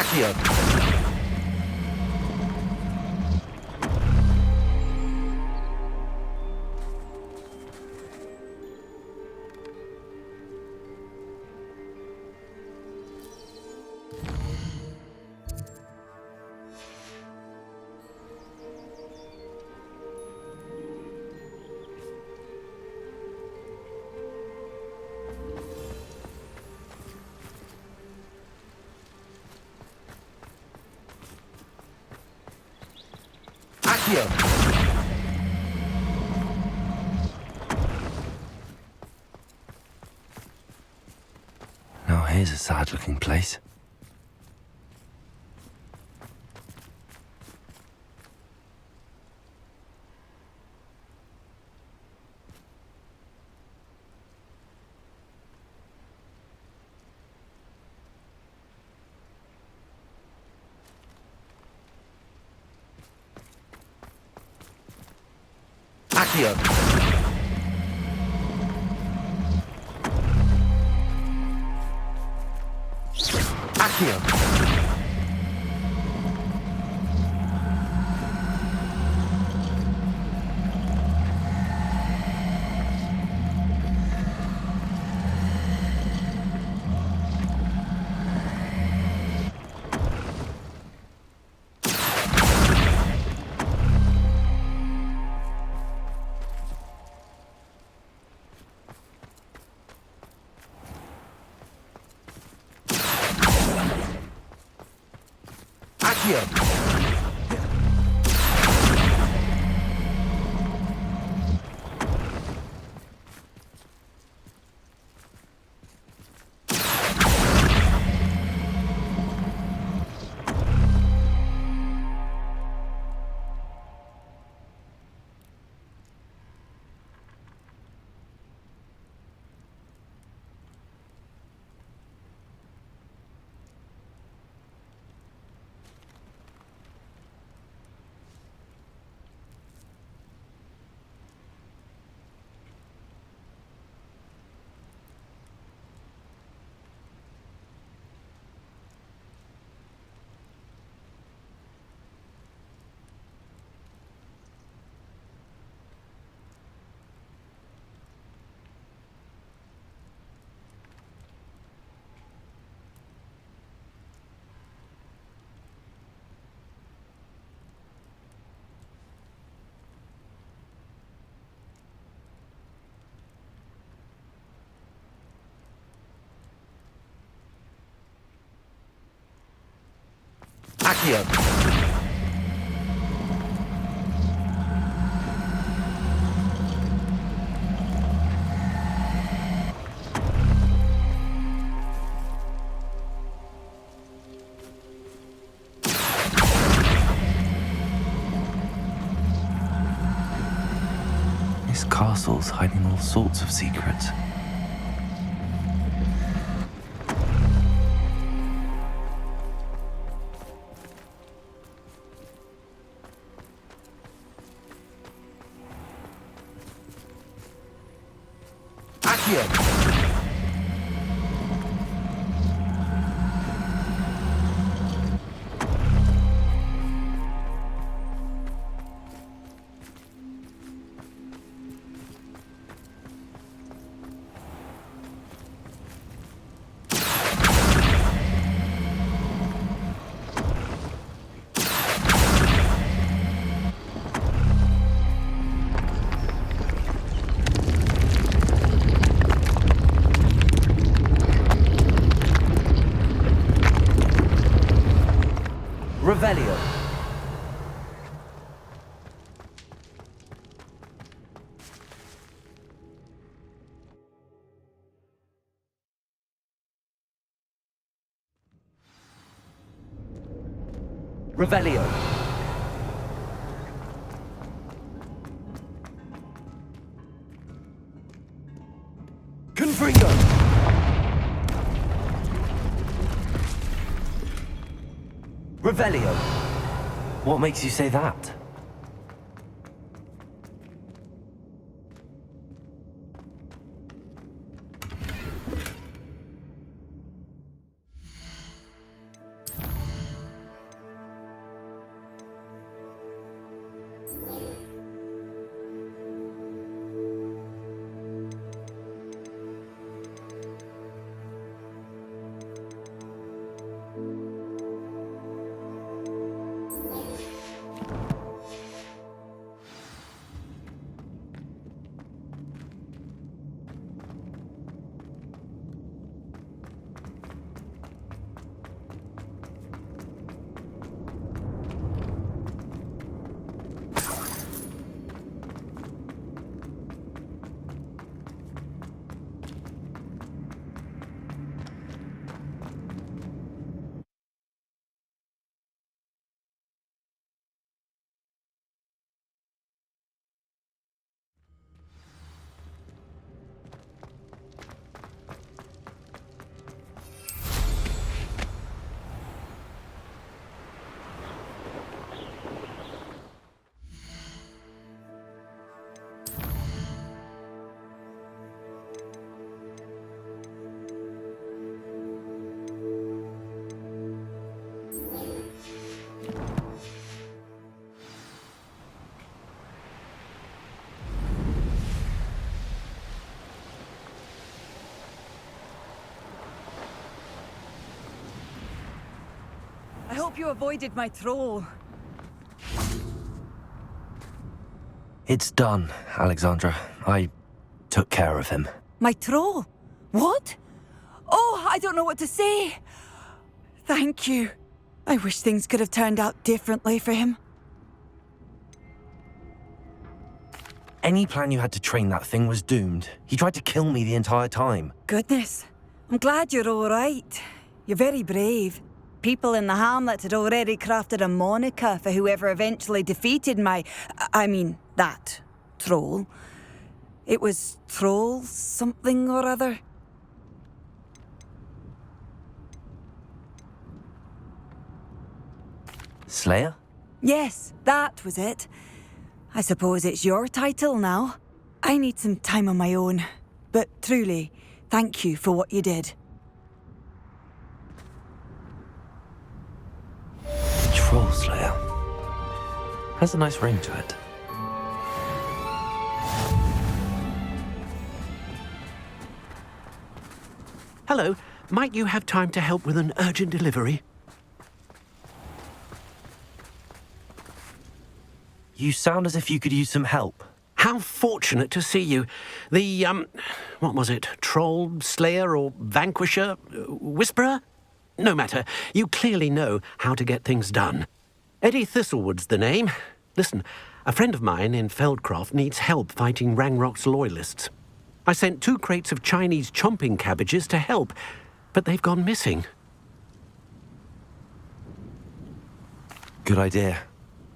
Accio. Accio. Now here's a sad-looking place. Accio. Accio. Accio. Accio. This castle's hiding all sorts of secrets. Accio. Revelio. Revelio. Confringo. Revelio. What makes you say that? hope you avoided my troll. It's done, Alexandra. I took care of him. My troll? What? Oh, I don't know what to say. Thank you. I wish things could have turned out differently for him. Any plan you had to train that thing was doomed. He tried to kill me the entire time. Goodness. I'm glad you're all right. You're very brave. People in the hamlet had already crafted a moniker for whoever eventually defeated that troll. It was Troll something or other. Slayer? Yes, that was it. I suppose it's your title now. I need some time on my own. But truly, thank you for what you did. Troll Slayer. Has a nice ring to it. Hello, might you have time to help with an urgent delivery? You sound as if you could use some help. How fortunate to see you. The, what was it? Troll, Slayer, or Vanquisher? Whisperer? No matter. You clearly know how to get things done. Eddie Thistlewood's the name. Listen, a friend of mine in Feldcroft needs help fighting Rangrock's loyalists. I sent 2 crates of Chinese chomping cabbages to help, but they've gone missing. Good idea.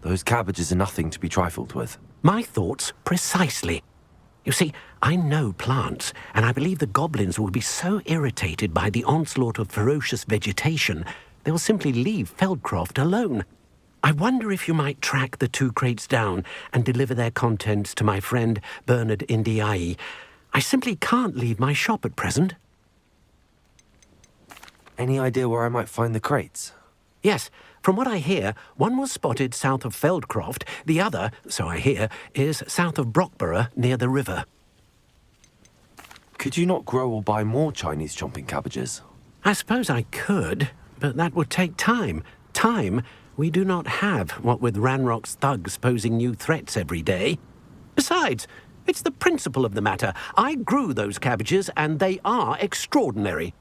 Those cabbages are nothing to be trifled with. My thoughts precisely. You see, I know plants, and I believe the goblins will be so irritated by the onslaught of ferocious vegetation, they will simply leave Feldcroft alone. I wonder if you might track the 2 crates down and deliver their contents to my friend Bernard Indiai. I simply can't leave my shop at present. Any idea where I might find the crates? Yes. From what I hear, one was spotted south of Feldcroft, the other, so I hear, is south of Brockborough near the river. Could you not grow or buy more Chinese chomping cabbages? I suppose I could, but that would take time. Time we do not have, what with Ranrock's thugs posing new threats every day. Besides, it's the principle of the matter. I grew those cabbages, and they are extraordinary.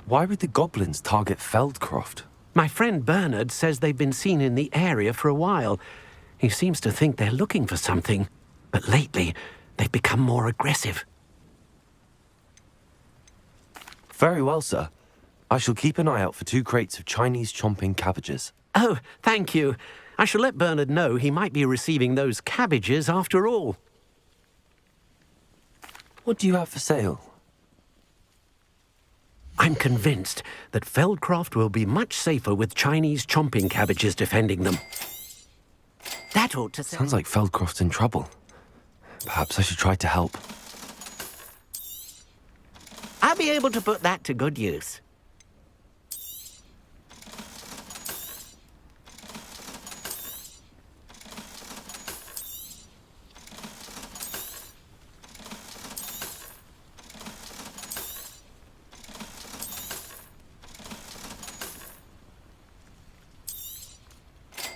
Why would the goblins target Feldcroft? My friend Bernard says they've been seen in the area for a while. He seems to think they're looking for something, but lately they've become more aggressive. Very well, sir. I shall keep an eye out for 2 crates of Chinese chomping cabbages. Oh, thank you. I shall let Bernard know he might be receiving those cabbages after all. What do you have for sale? I'm convinced that Feldcroft will be much safer with Chinese chomping cabbages defending them. That ought to Sounds like Feldcroft's in trouble. Perhaps I should try to help. I'll be able to put that to good use.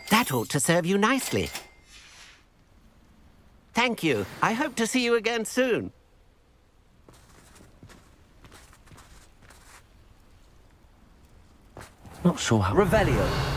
That ought to serve you nicely. Thank you. I hope to see you again soon. Not sure how... Revelio.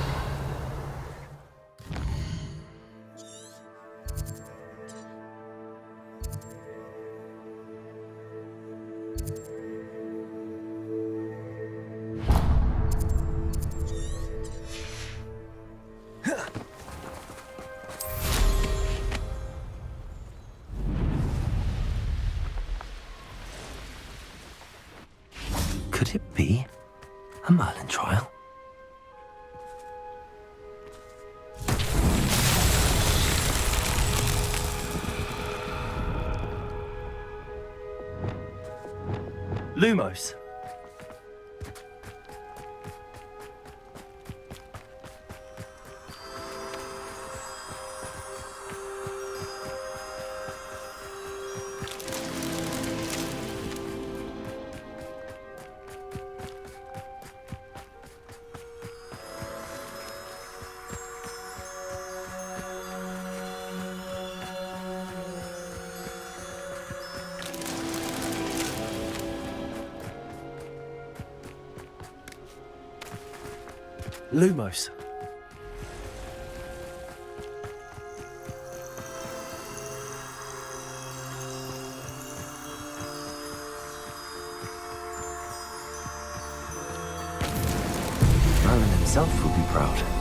Could it be a Merlin trial? Lumos. Lumos. Merlin himself would be proud.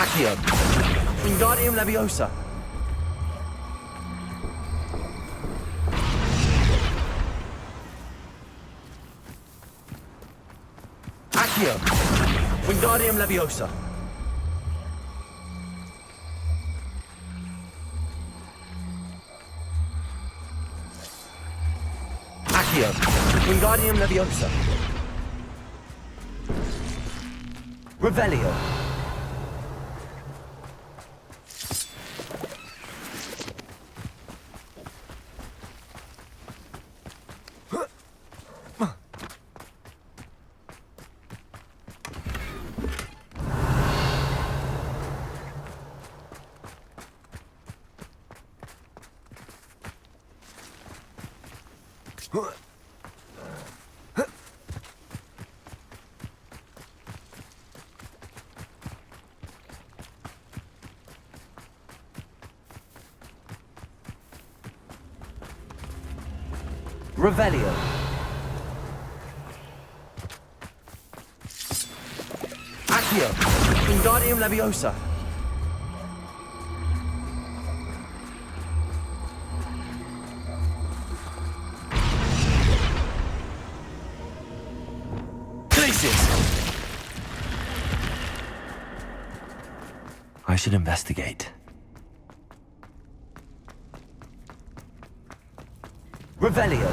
Accio. Wingardium Leviosa. Accio. Wingardium Leviosa. Accio. Wingardium Leviosa. Revelio. Revelio. Accio. Wingardium Leviosa. I should investigate. Revelio.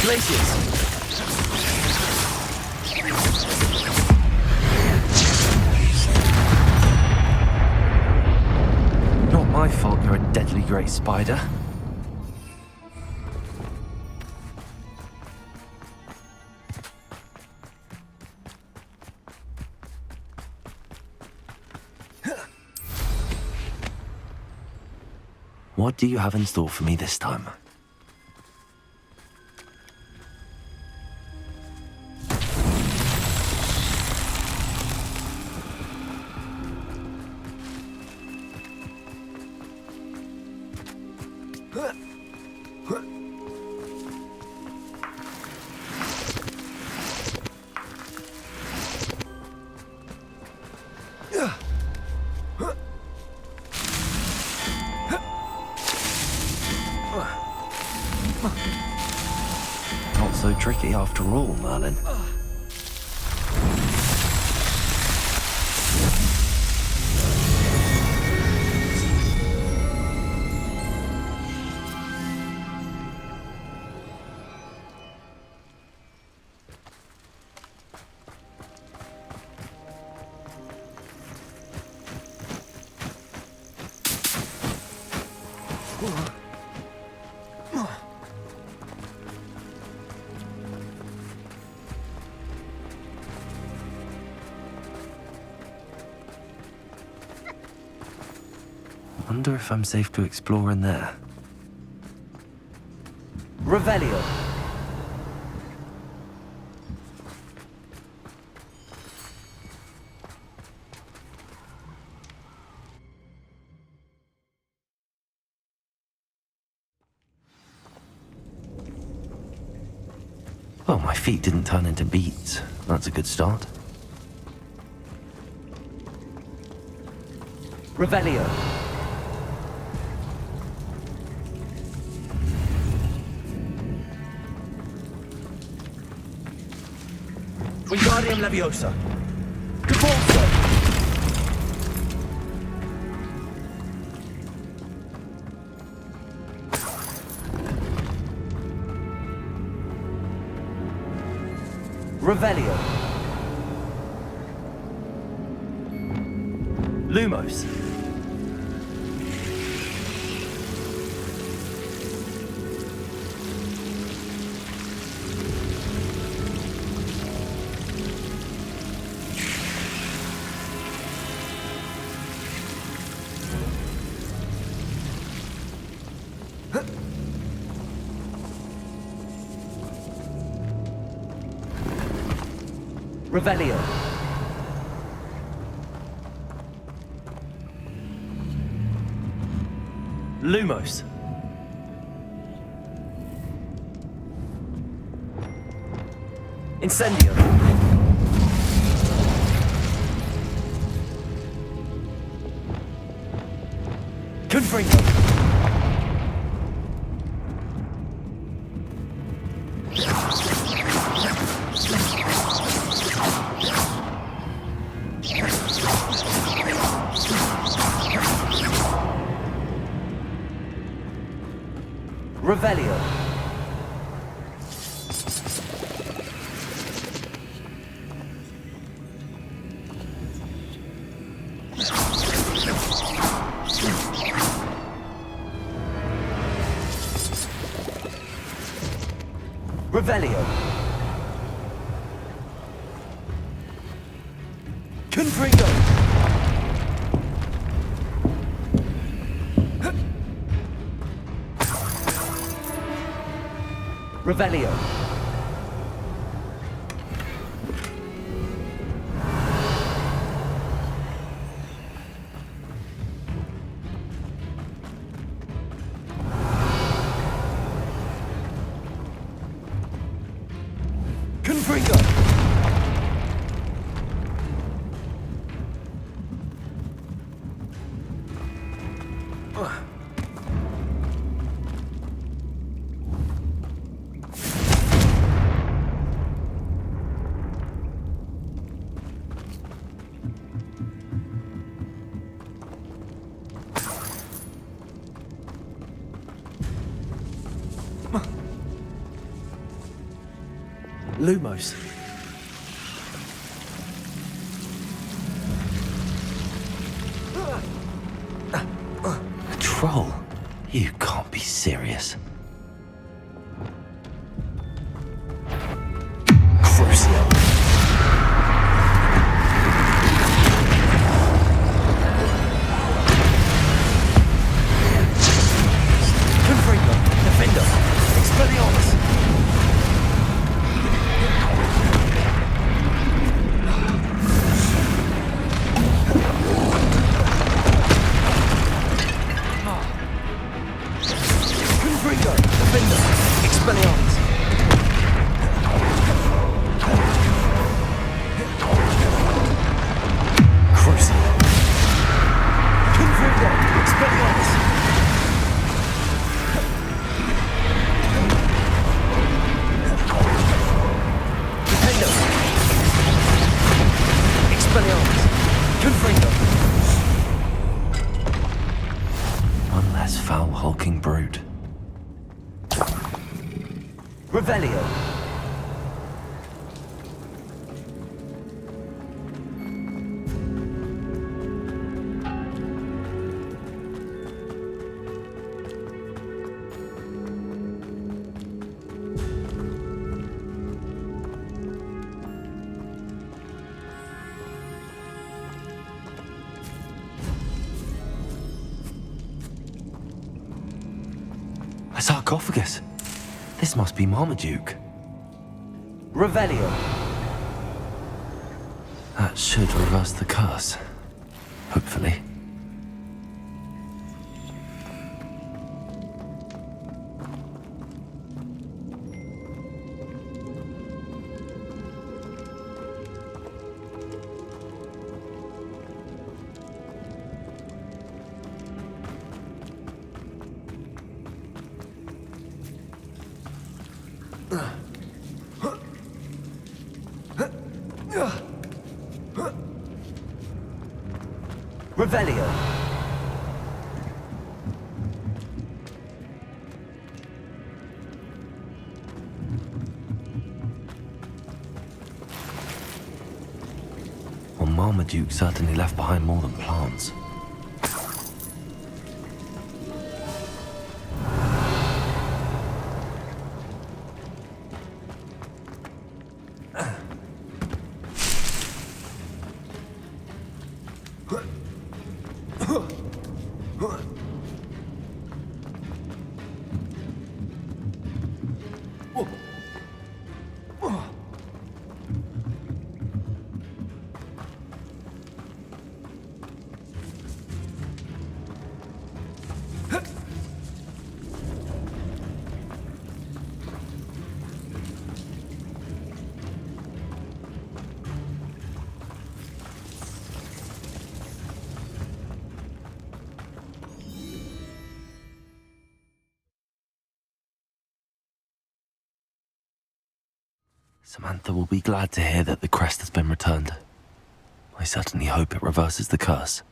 Glaciers. Not my fault you're a deadly great spider. What do you have in store for me this time? tricky after all, Merlin. Wonder if I'm safe to explore in there. Revelio. Well, my feet didn't turn into beets. That's a good start. Revelio. Wingardium Leviosa. Devolso. Revelio. Lumos. Revelio. Lumos. Incendio. Confringo. Revelio. Revelio. Confringo. Revelio. Confringo. Lumos. A troll? You can't be serious. Crucio. Confringo. Defender. Expelliarmus. Confringo. Expelliarmus! Confringo! One less foul, hulking brute. Revelio! A sarcophagus. This must be Marmaduke. Revelio! That should reverse the curse. Hopefully. Revelio! Well, Marmaduke certainly left behind more than plants. Samantha will be glad to hear that the crest has been returned. I certainly hope it reverses the curse.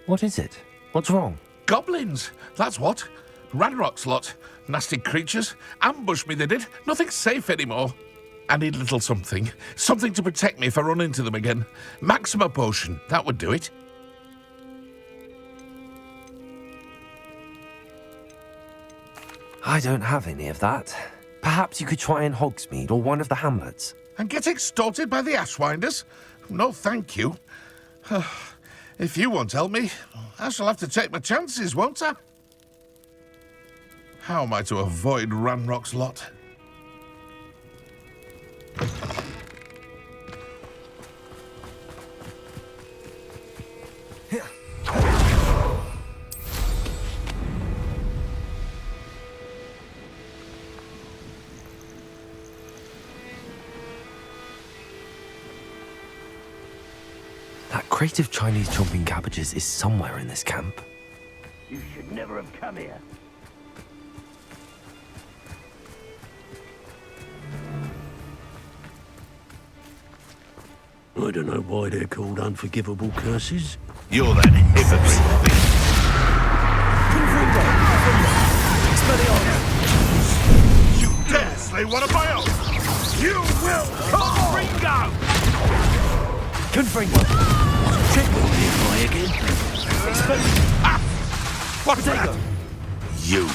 What is it? What's wrong? Goblins, that's what. Ranrock's lot. Nasty creatures. Ambushed me, they did. Nothing's safe anymore. I need a little something. Something to protect me if I run into them again. Maxima potion, that would do it. I don't have any of that. Perhaps you could try in Hogsmeade or one of the hamlets. And get extorted by the Ashwinders? No, thank you. If you won't help me, I shall have to take my chances, won't I? How am I to avoid Ranrock's lot? That crate of Chinese chomping cabbages is somewhere in this camp. You should never have come here. I don't know why they're called unforgivable curses. You're that hypocrite thief. You dare slay one of my own! You will Confringo! Confringo! Nearby again. What potato? You.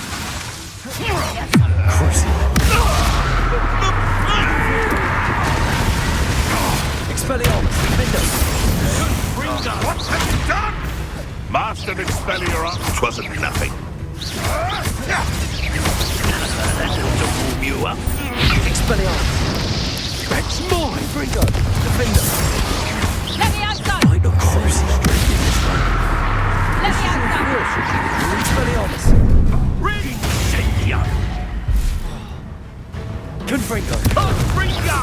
Expelliarmus! Windows! What have you done? Master Expelliarmus, 'twasn't nothing. That ought to warm you up. Expelliarmus! That's mine! Confringo! Defender! Let me outside! Find a crazy streak in this one. Let me outside! Expelliarmus! Incendio! Confringo! Confringo!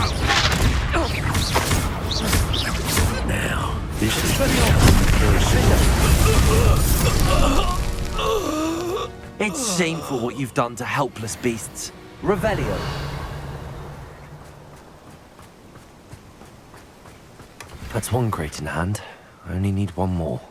Now, this is It's shameful what you've done to helpless beasts. Revelio. That's one crate in hand. I only need one more.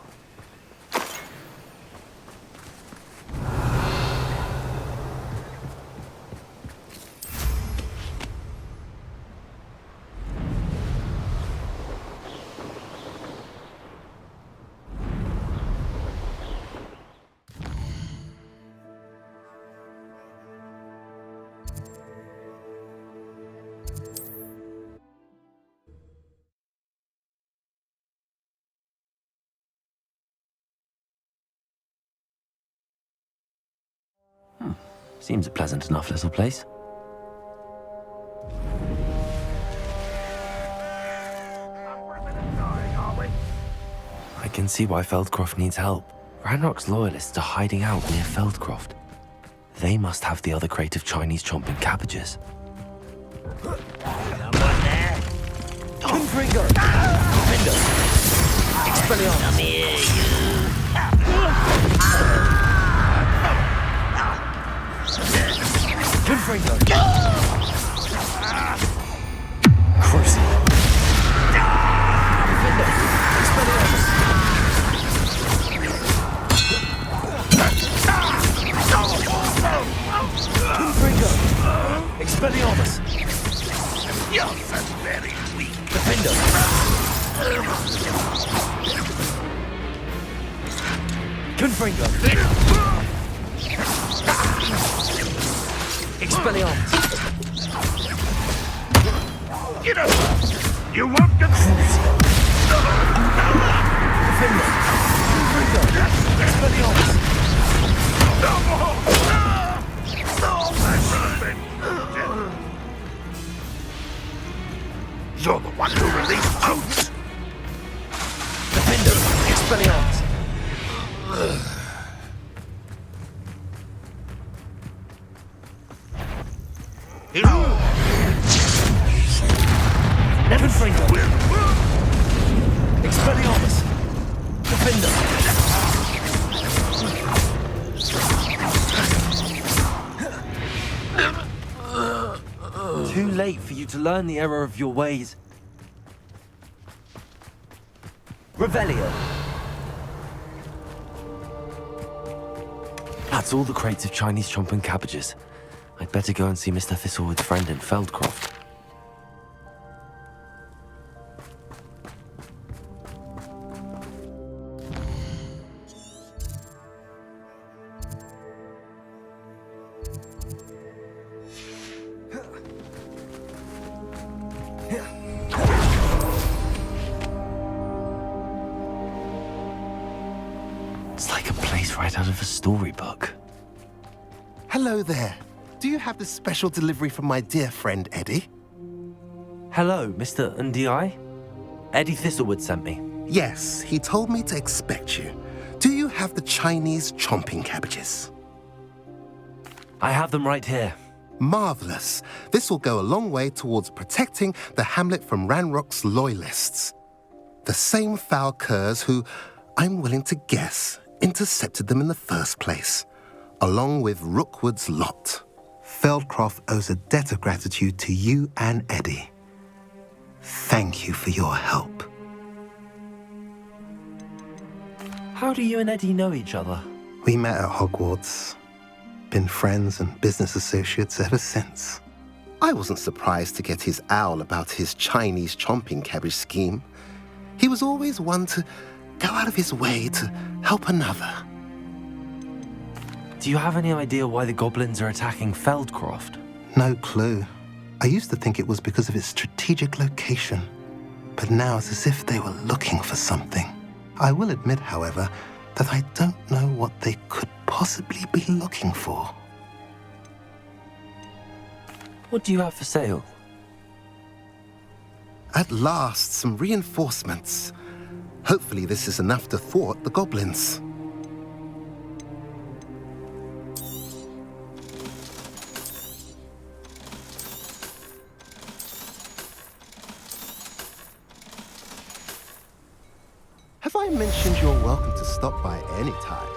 Seems a pleasant enough little place. I can see why Feldcroft needs help. Ranrock's loyalists are hiding out near Feldcroft. They must have the other crate of Chinese chomping cabbages. Confringo. Window. Expelliarmus. Come here, you. Confringo. Crucible. Window. Expelliarmus. Confringo. Expelliarmus. You're so very weak. Defender. Confringo. Expelliarmus. Get up! You won't get Defender. Confringo. Expelliarmus. You're the one who released Oates! Defender. Expelliarmus. Confringo. Expelliarmus. Defender. Too late for you to learn the error of your ways. Revelio. That's all the crates of Chinese chomping cabbages. I'd better go and see Mr. Thistlewood's friend in Feldcroft. It's like a place right out of a storybook. Hello there. Do you have the special delivery from my dear friend Eddie? Hello, Mr. Ndi? Eddie Thistlewood sent me. Yes, he told me to expect you. Do you have the Chinese chomping cabbages? I have them right here. Marvelous. This will go a long way towards protecting the hamlet from Ranrock's loyalists. The same foul curs who, I'm willing to guess, intercepted them in the first place, along with Rookwood's lot. Feldcroft owes a debt of gratitude to you and Eddie. thank you for your help. How do you and Eddie know each other? We met at Hogwarts. Been friends and business associates ever since. I wasn't surprised to get his owl about his Chinese chomping cabbage scheme. He was always one to go out of his way to help another. Do you have any idea why the goblins are attacking Feldcroft? No clue. I used to think it was because of its strategic location, but now it's as if they were looking for something. I will admit, however, that I don't know what they could possibly be looking for. What do you have for sale? At last, some reinforcements. Hopefully this is enough to thwart the goblins. Have I mentioned you're welcome to stop by any time?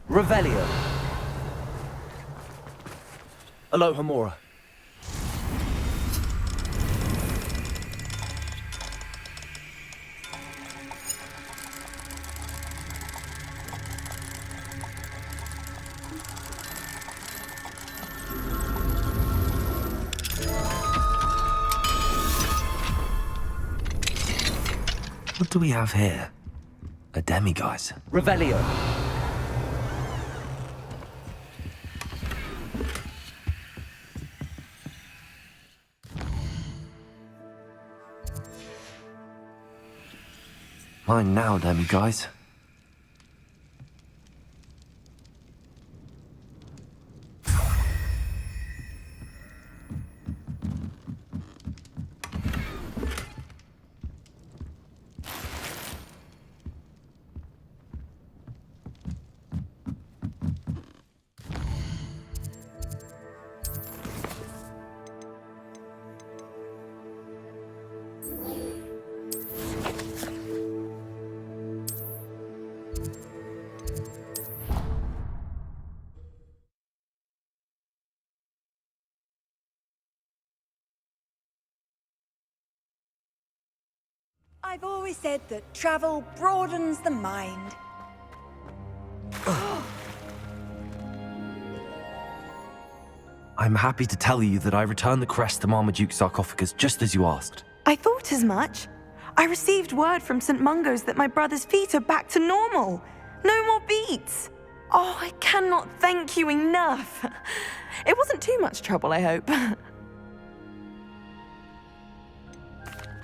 Revelio. Aloha Mora. What do we have here? A demiguise. Revelio. Mine now, demiguise. I've always said that travel broadens the mind. I'm happy to tell you that I returned the crest to Marmaduke's sarcophagus just as you asked. I thought as much. I received word from St. Mungo's that my brother's feet are back to normal. No more beats. Oh, I cannot thank you enough. It wasn't too much trouble, I hope.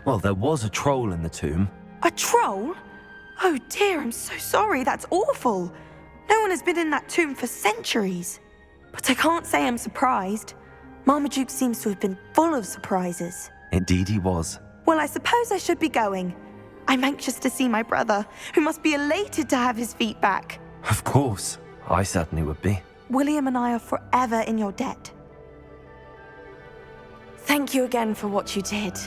Well, there was a troll in the tomb. A troll? Oh dear, I'm so sorry. That's awful. No one has been in that tomb for centuries. But I can't say I'm surprised. Marmaduke seems to have been full of surprises. Indeed he was. Well, I suppose I should be going. I'm anxious to see my brother, who must be elated to have his feet back. Of course. I certainly would be. William and I are forever in your debt. Thank you again for what you did.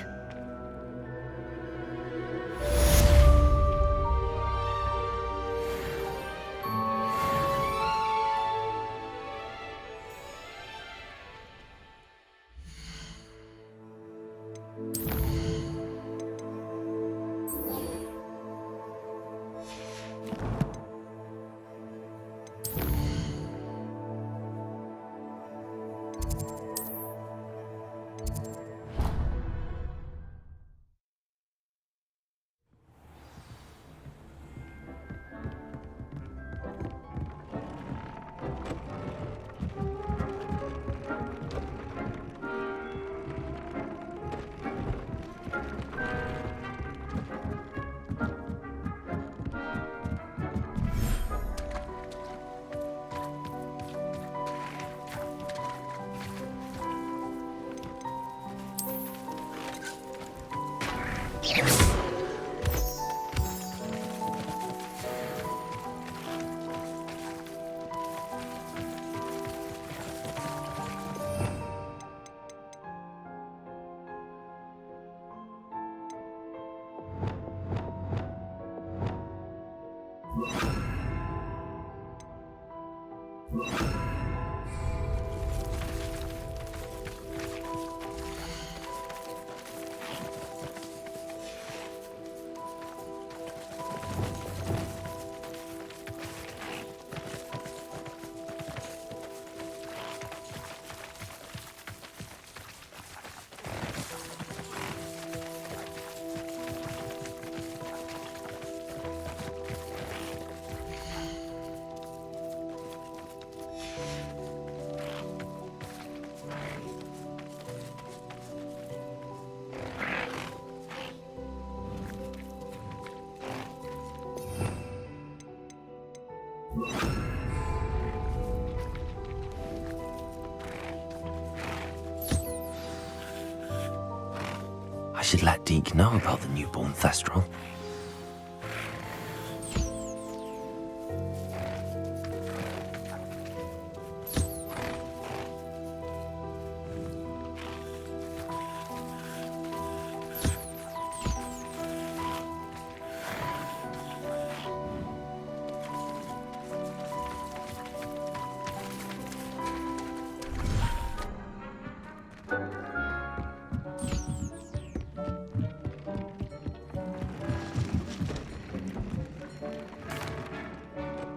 I should let Deke know about the newborn Thestral.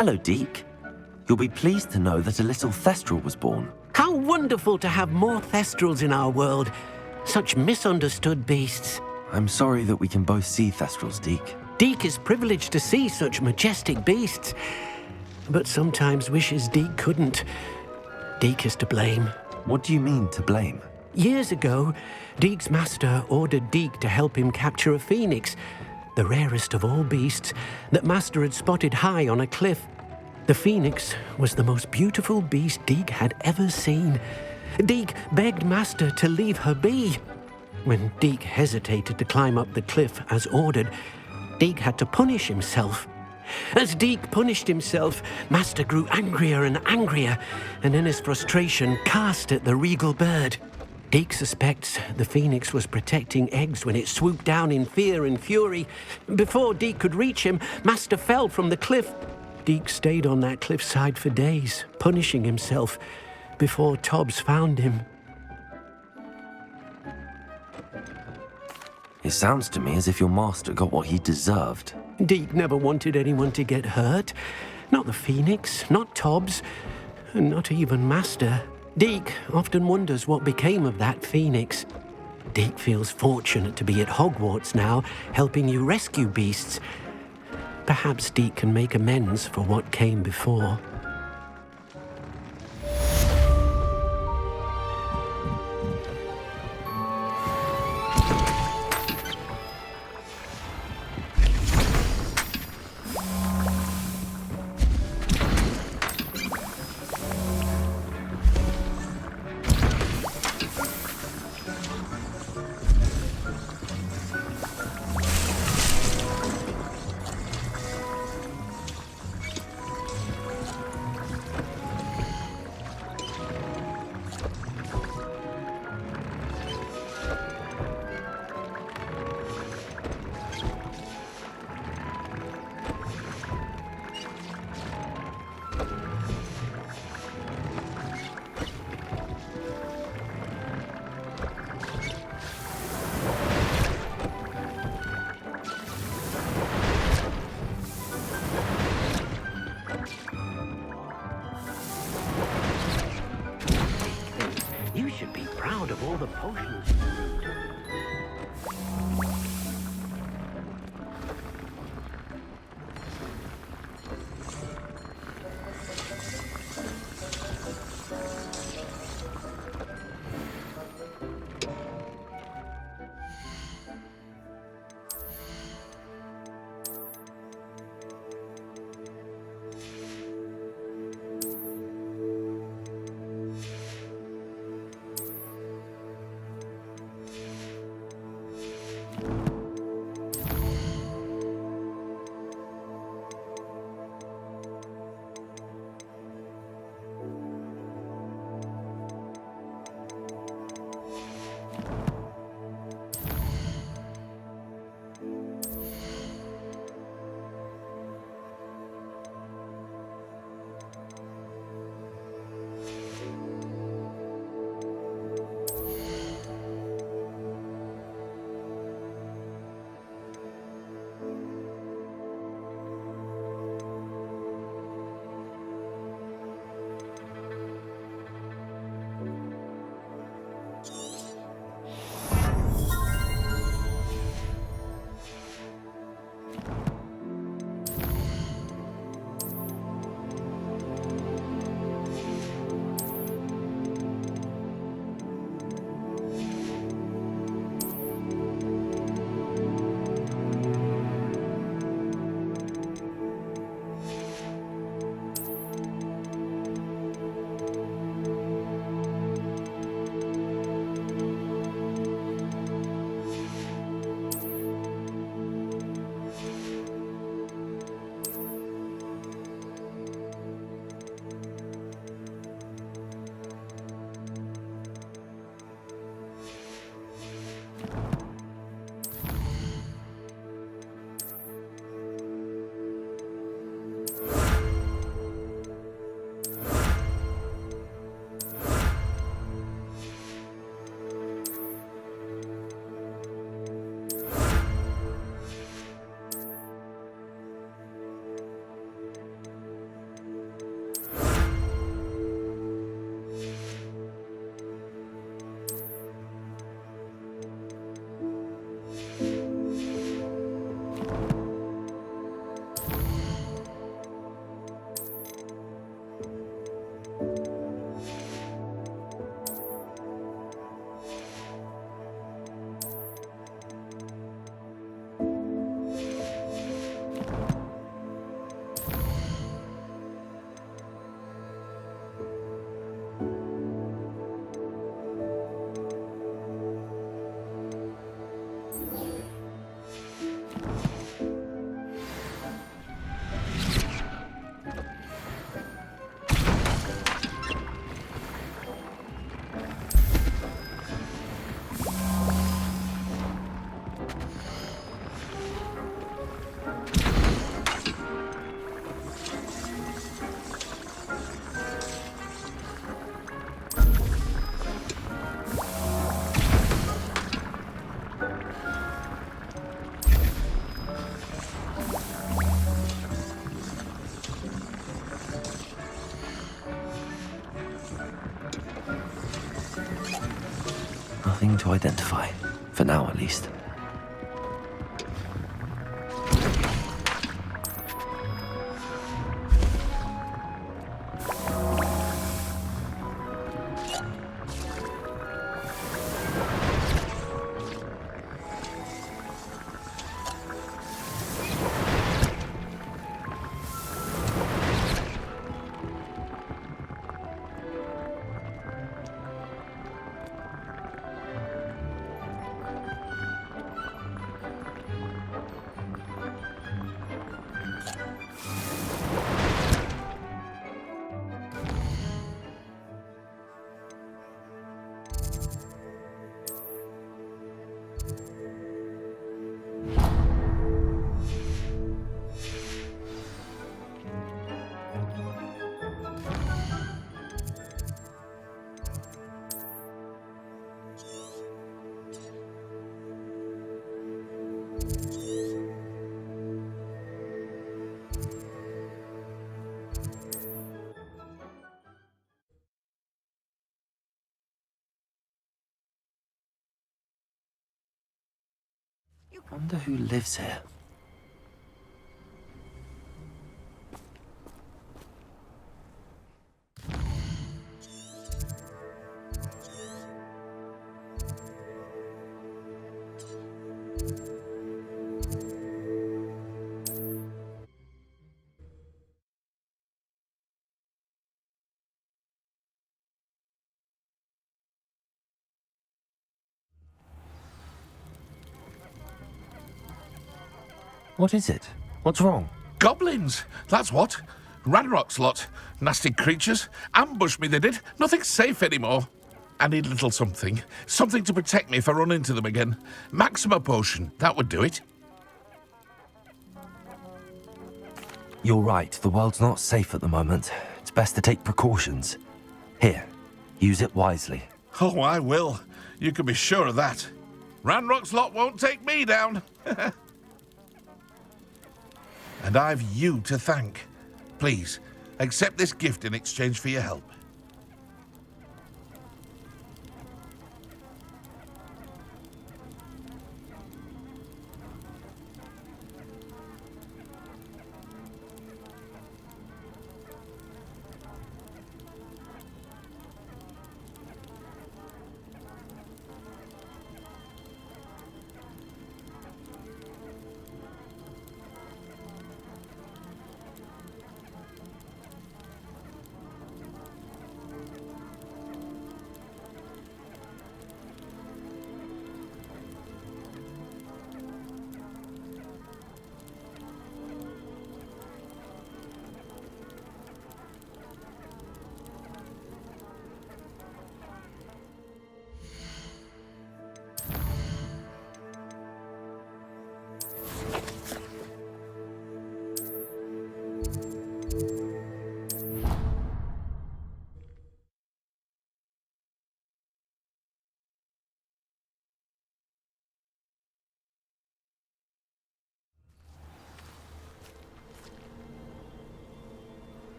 Hello, Deke. You'll be pleased to know that a little Thestral was born. How wonderful to have more Thestrals in our world. Such misunderstood beasts. I'm sorry that we can both see Thestrals, Deke. Deke is privileged to see such majestic beasts, but sometimes wishes Deke couldn't. Deke is to blame. What do you mean, to blame? Years ago, Deke's master ordered Deke to help him capture a phoenix, the rarest of all beasts, that Master had spotted high on a cliff. The phoenix was the most beautiful beast Deke had ever seen. Deke begged Master to leave her be. When Deke hesitated to climb up the cliff as ordered, Deke had to punish himself. As Deke punished himself, Master grew angrier and angrier, and in his frustration cast at the regal bird. Deke suspects the phoenix was protecting eggs when it swooped down in fear and fury. Before Deke could reach him, Master fell from the cliff. Deke stayed on that cliffside for days, punishing himself, before Tobbs found him. It sounds to me as if your master got what he deserved. Deke never wanted anyone to get hurt. Not the phoenix, not Tobbs, and not even Master. Deke often wonders what became of that phoenix. Deke feels fortunate to be at Hogwarts now, helping you rescue beasts. Perhaps Deke can make amends for what came before. You should be proud of all the potions you brewed. nothing to identify. For now, at least. Wonder who lives here. What is it? What's wrong? Goblins! That's what. Ranrock's lot. Nasty creatures. Ambushed me, they did. Nothing's safe anymore. I need a little something. Something to protect me if I run into them again. Maxima potion. That would do it. You're right. The world's not safe at the moment. It's best to take precautions. Here, use it wisely. Oh, I will. You can be sure of that. Ranrock's lot won't take me down. And I've you to thank. Please, accept this gift in exchange for your help.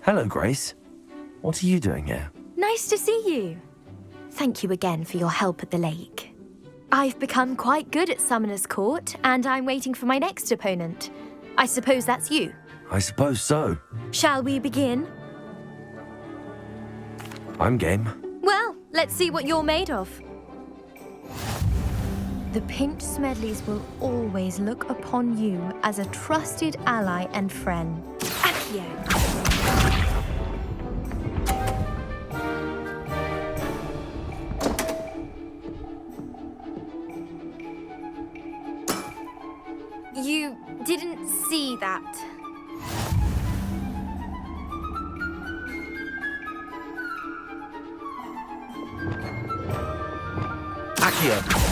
Hello, Grace. What are you doing here? Nice to see you. Thank you again for your help at the lake. I've become quite good at Summoner's Court, and I'm waiting for my next opponent. I suppose that's you. I suppose so. Shall we begin? I'm game. Well, let's see what you're made of. The Pinked Smedleys will always look upon you as a trusted ally and friend. Accio. You didn't see that. Accio.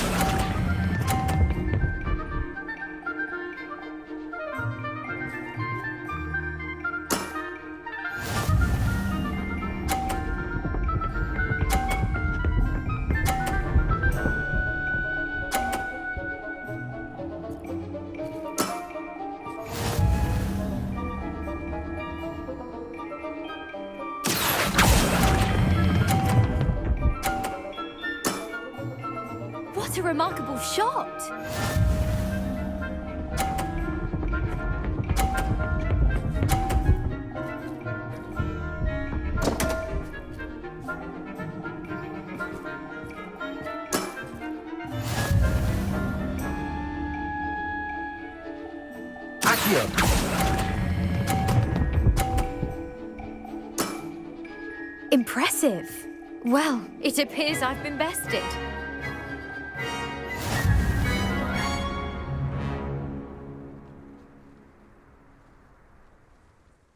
What a remarkable shot! Impressive. Well, it appears I've been bested.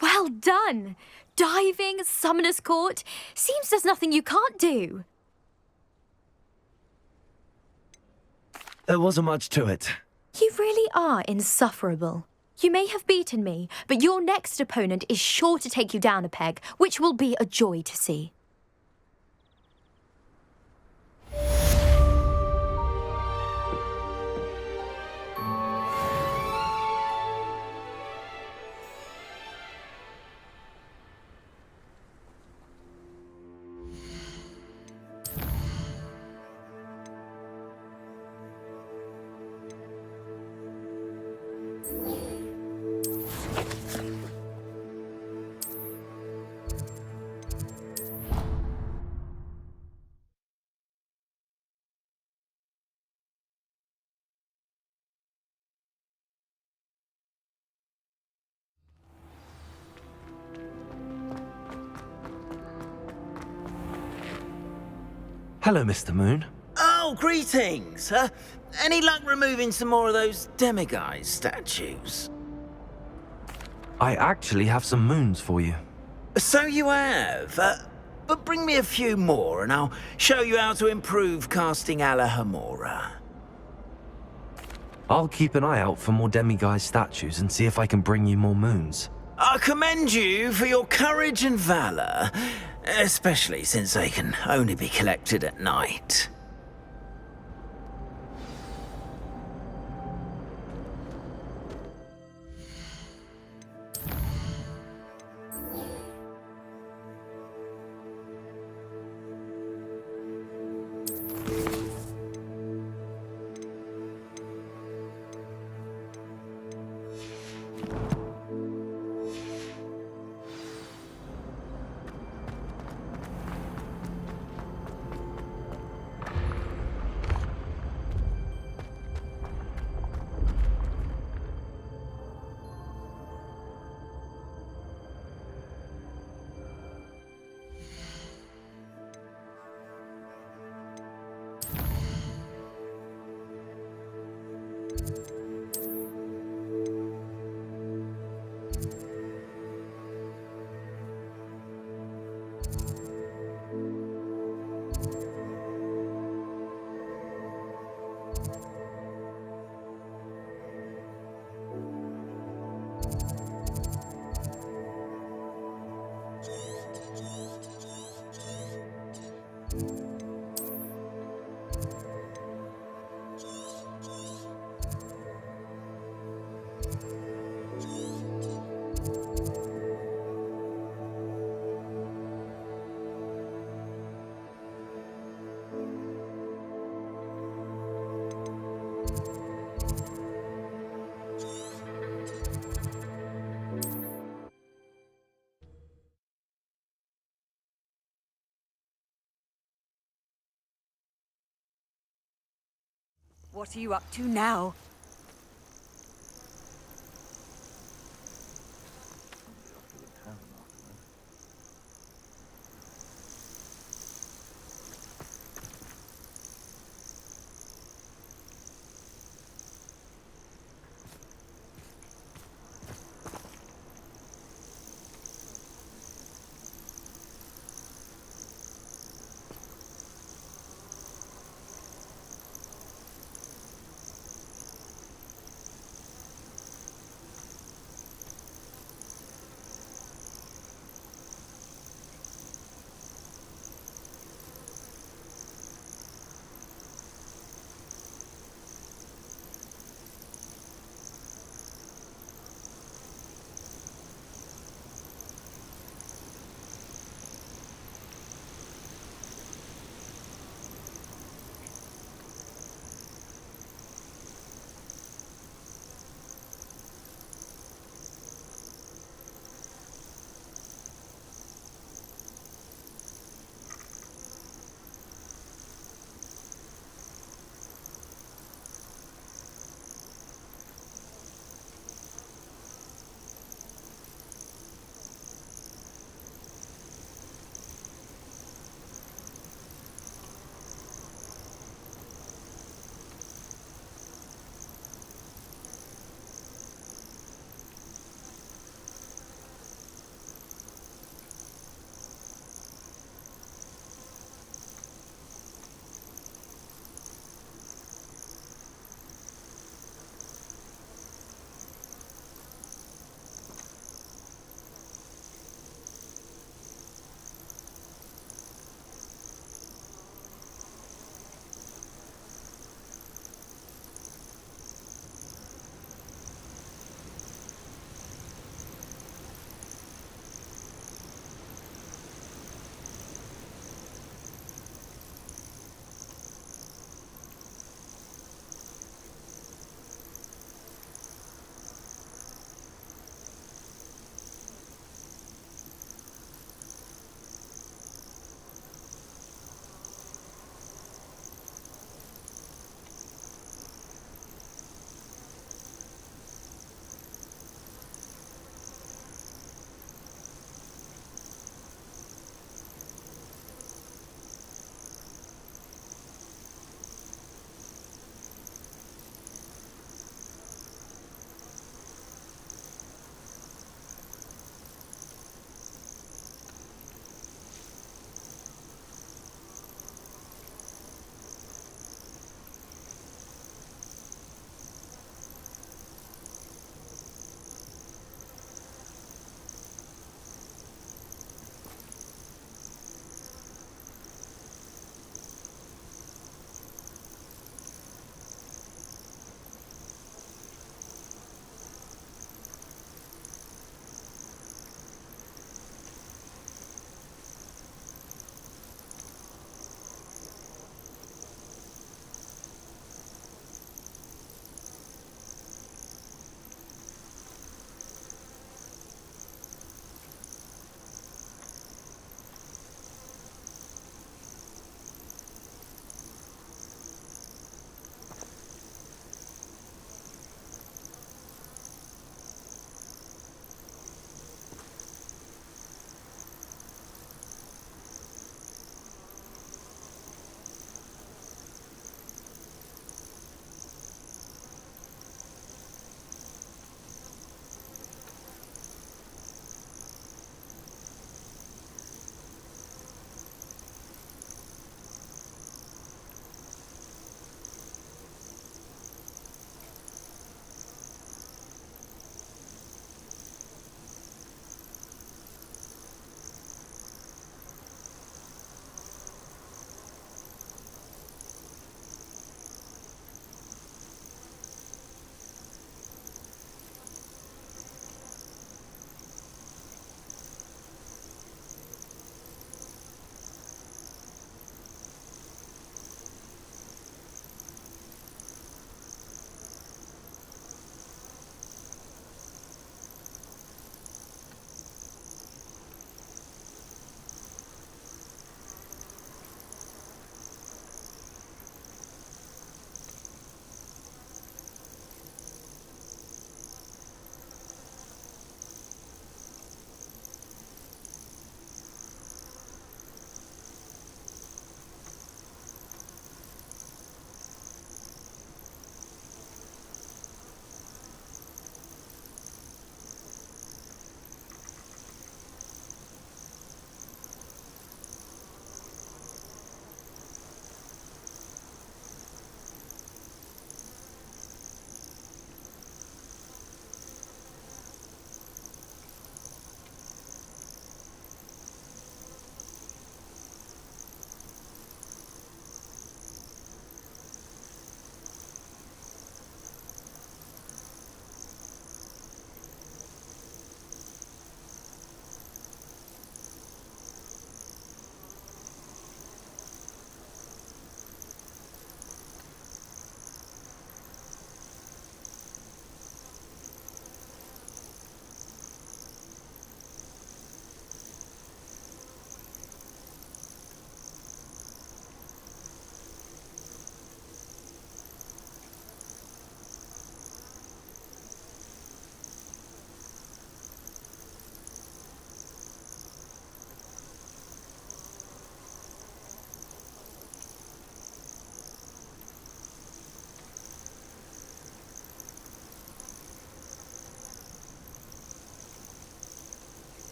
Well done! Diving, Summoner's Court. Seems there's nothing you can't do. There wasn't much to it. You really are insufferable. You may have beaten me, but your next opponent is sure to take you down a peg, which will be a joy to see. Hello, Mr. Moon. Oh, greetings! Any luck removing some more of those demiguise statues? I actually have some moons for you. So you have. But bring me a few more and I'll show you how to improve casting Alahamora. I'll keep an eye out for more demiguise statues and see if I can bring you more moons. I commend you for your courage and valour, especially since they can only be collected at night. What are you up to now?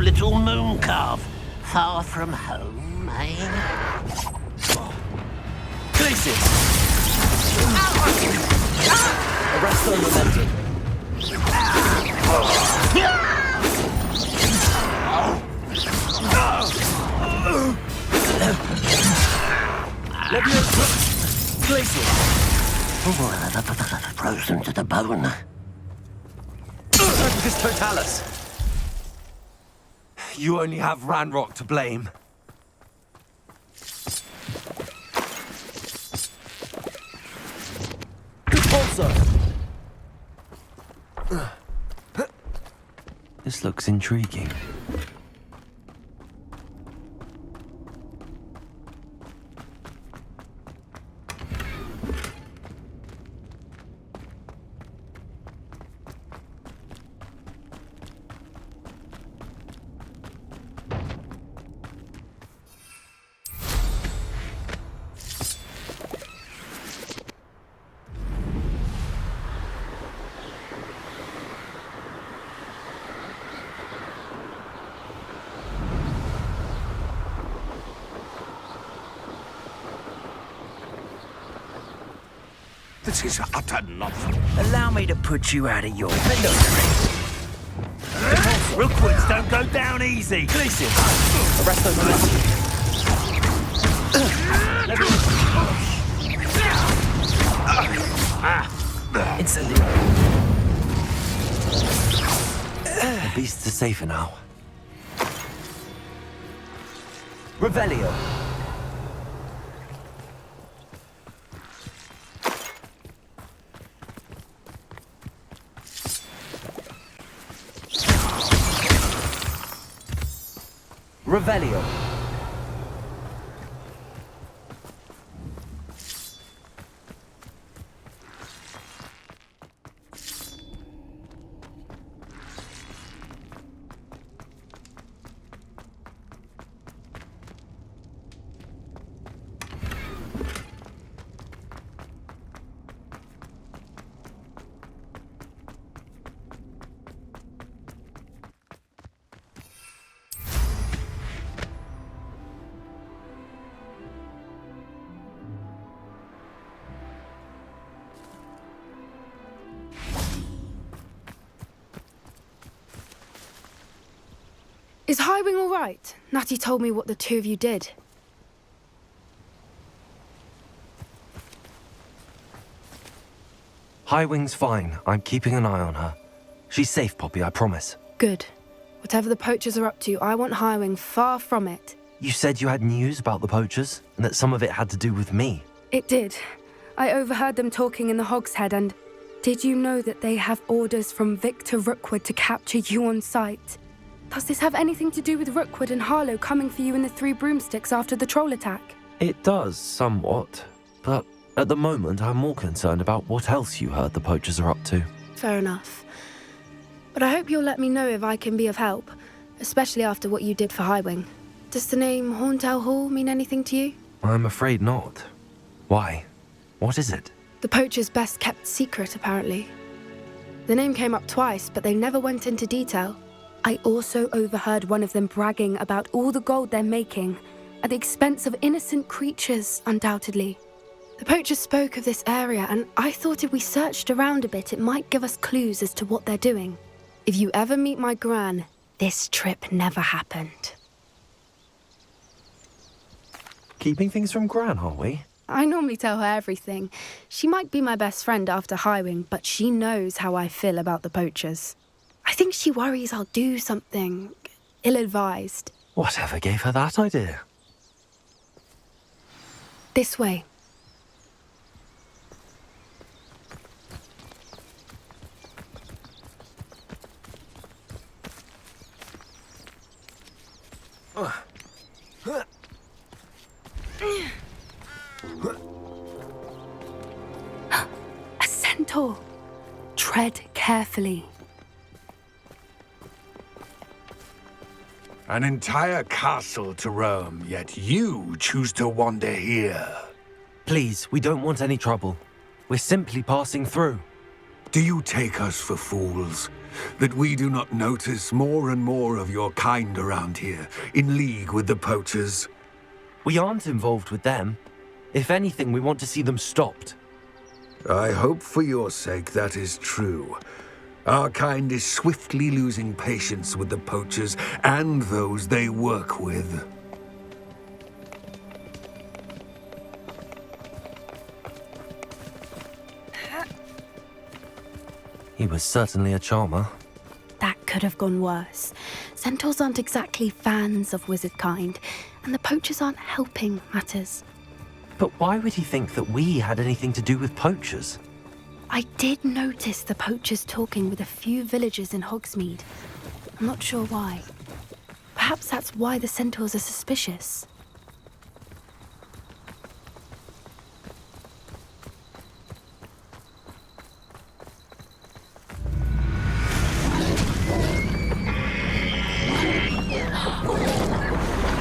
little moon calf. Far from home, eh? Places! Arrest on momentum. Places! Frozen to the bone. This Totalis. You only have Ranrock to blame. Also. This looks intriguing. This is utter nonsense. Allow me to put you out of your misery. Rookwoods don't go down easy. Places! Arrest on momentum. Incendio. The beasts are safer now. Revelio. Revelio. Is Highwing all right? Natty told me what the two of you did. Highwing's fine. I'm keeping an eye on her. She's safe, Poppy, I promise. Good. Whatever the poachers are up to, I want Highwing far from it. You said you had news about the poachers, and that some of it had to do with me. It did. I overheard them talking in the Hogshead, and did you know that they have orders from Victor Rookwood to capture you on sight? Does this have anything to do with Rookwood and Harlow coming for you in the Three Broomsticks after the troll attack? It does, somewhat. But at the moment, I'm more concerned about what else you heard the poachers are up to. Fair enough. But I hope you'll let me know if I can be of help, especially after what you did for Highwing. Does the name Horntail Hall mean anything to you? I'm afraid not. Why? What is it? The poacher's best kept secret, apparently. The name came up twice, but they never went into detail. I also overheard one of them bragging about all the gold they're making, at the expense of innocent creatures, undoubtedly. The poachers spoke of this area, and I thought if we searched around a bit, it might give us clues as to what they're doing. If you ever meet my gran, this trip never happened. Keeping things from Gran, are we? I normally tell her everything. She might be my best friend after Highwing, but she knows how I feel about the poachers. I think she worries I'll do something ill-advised. Whatever gave her that idea? This way. A centaur. Tread carefully. An entire castle to roam, yet you choose to wander here. Please, we don't want any trouble. We're simply passing through. Do you take us for fools? that we do not notice more and more of your kind around here, in league with the poachers? We aren't involved with them. If anything, we want to see them stopped. I hope for your sake that is true. Our kind is swiftly losing patience with the poachers and those they work with. He was certainly a charmer. That could have gone worse. Centaurs aren't exactly fans of wizard kind, and the poachers aren't helping matters. But why would he think that we had anything to do with poachers? I did notice the poachers talking with a few villagers in Hogsmeade. I'm not sure why. Perhaps that's why the centaurs are suspicious.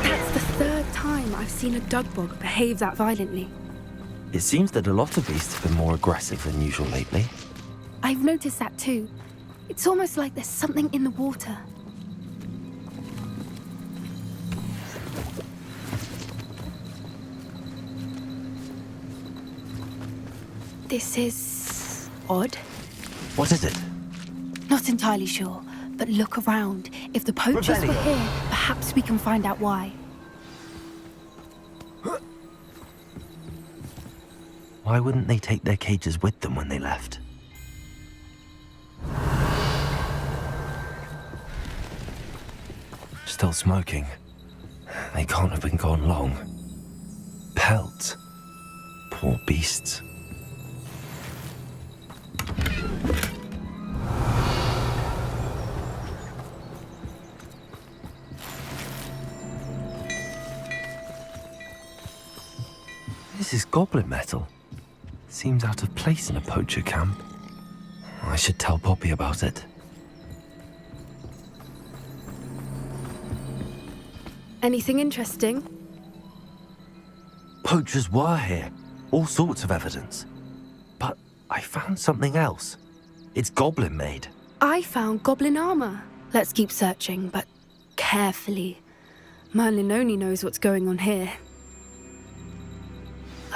That's the third time I've seen a dugbog behave that violently. It seems that a lot of beasts have been more aggressive than usual lately. I've noticed that too. It's almost like there's something in the water. This is odd. What is it? Not entirely sure, but look around. If the poachers were here, perhaps we can find out why. Why wouldn't they take their cages with them when they left? Still smoking. They can't have been gone long. Pelts. Poor beasts. This is goblin metal. Seems out of place in a poacher camp. I should tell Poppy about it. Anything interesting? Poachers were here. All sorts of evidence. But I found something else. It's goblin made. I found goblin armor. Let's keep searching, but carefully. Merlin only knows what's going on here.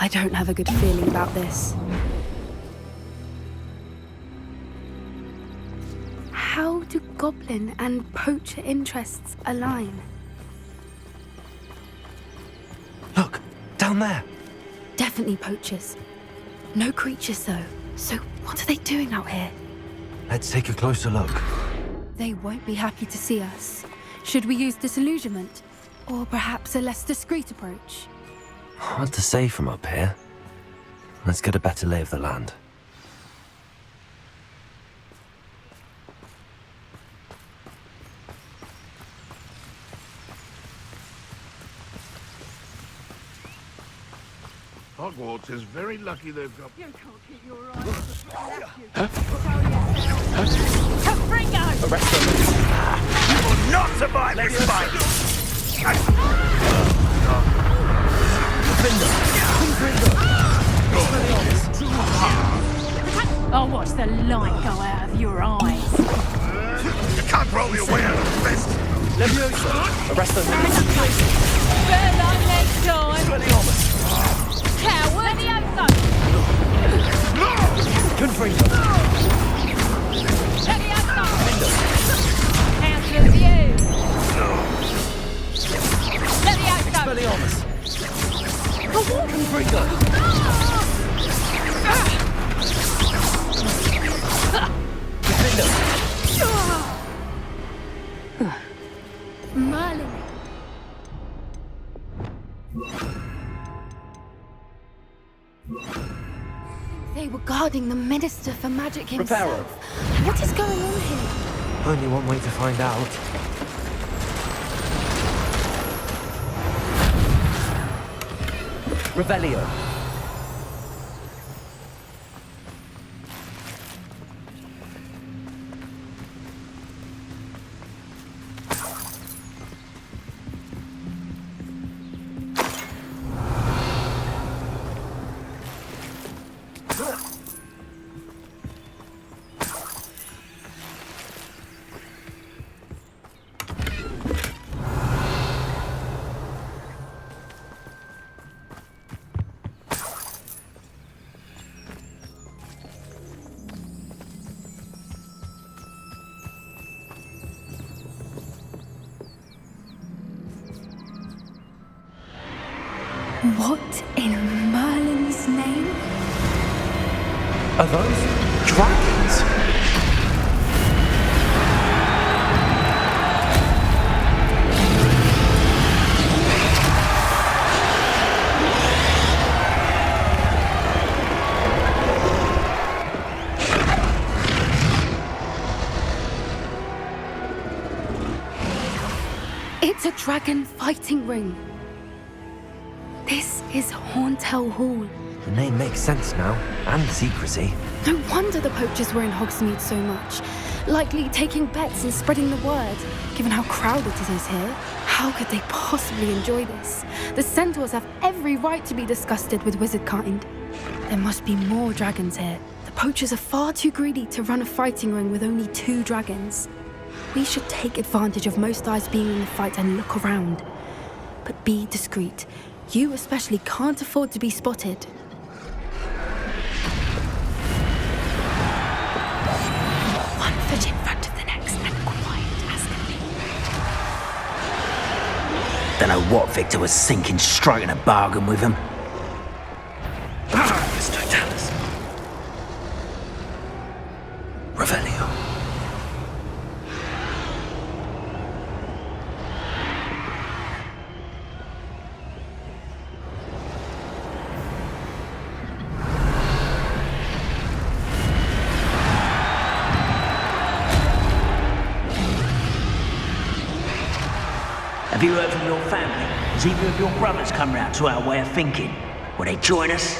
I don't have a good feeling about this. How do goblin and poacher interests align? Look, down there. Definitely poachers. No creatures though. So what are they doing out here? Let's take a closer look. They won't be happy to see us. Should we use disillusionment? Or perhaps a less discreet approach? Hard to say from up here. Let's get a better lay of the land. Hogwarts is very lucky they've got... You can't keep your eyes. Confringo! Arrest them. You will not survive this fight! I'll watch the light go out of your eyes. You can't roll your way out of this! Arrest them. Burn like next time. Coward! Confringo. Hands with you. Expelliarmus. Confringo. Merlin. They were guarding the Minister for Magic himself. What is going on here? Only one way to find out. Revelio. What in Merlin's name? Are those dragons? It's a dragon fighting ring. This is Horntail Hall. The name makes sense now, and the secrecy. No wonder the poachers were in Hogsmeade so much. Likely taking bets and spreading the word, given how crowded it is here. How could they possibly enjoy this? The centaurs have every right to be disgusted with wizard kind. There must be more dragons here. The poachers are far too greedy to run a fighting ring with only 2 dragons. We should take advantage of most eyes being in the fight and look around. But be discreet. You especially can't afford to be spotted. One foot in front of the next and quiet as can be. Don't know what Victor was thinking, striking a bargain with him. It's Totalis. Revelio. Have you heard from your family? Has either of your brothers come round to our way of thinking? Will they join us?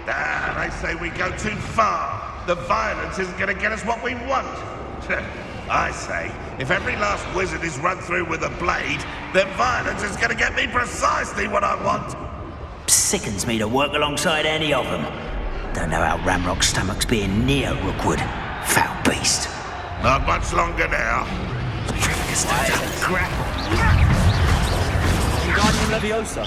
They say we go too far. The violence isn't going to get us what we want. I say, if every last wizard is run through with a blade, then violence is going to get me precisely what I want. Sickens me to work alongside any of them. Don't know how Ramrock's stomach's being near Rookwood. Foul beast. Not much longer now. Wingardium Leviosa.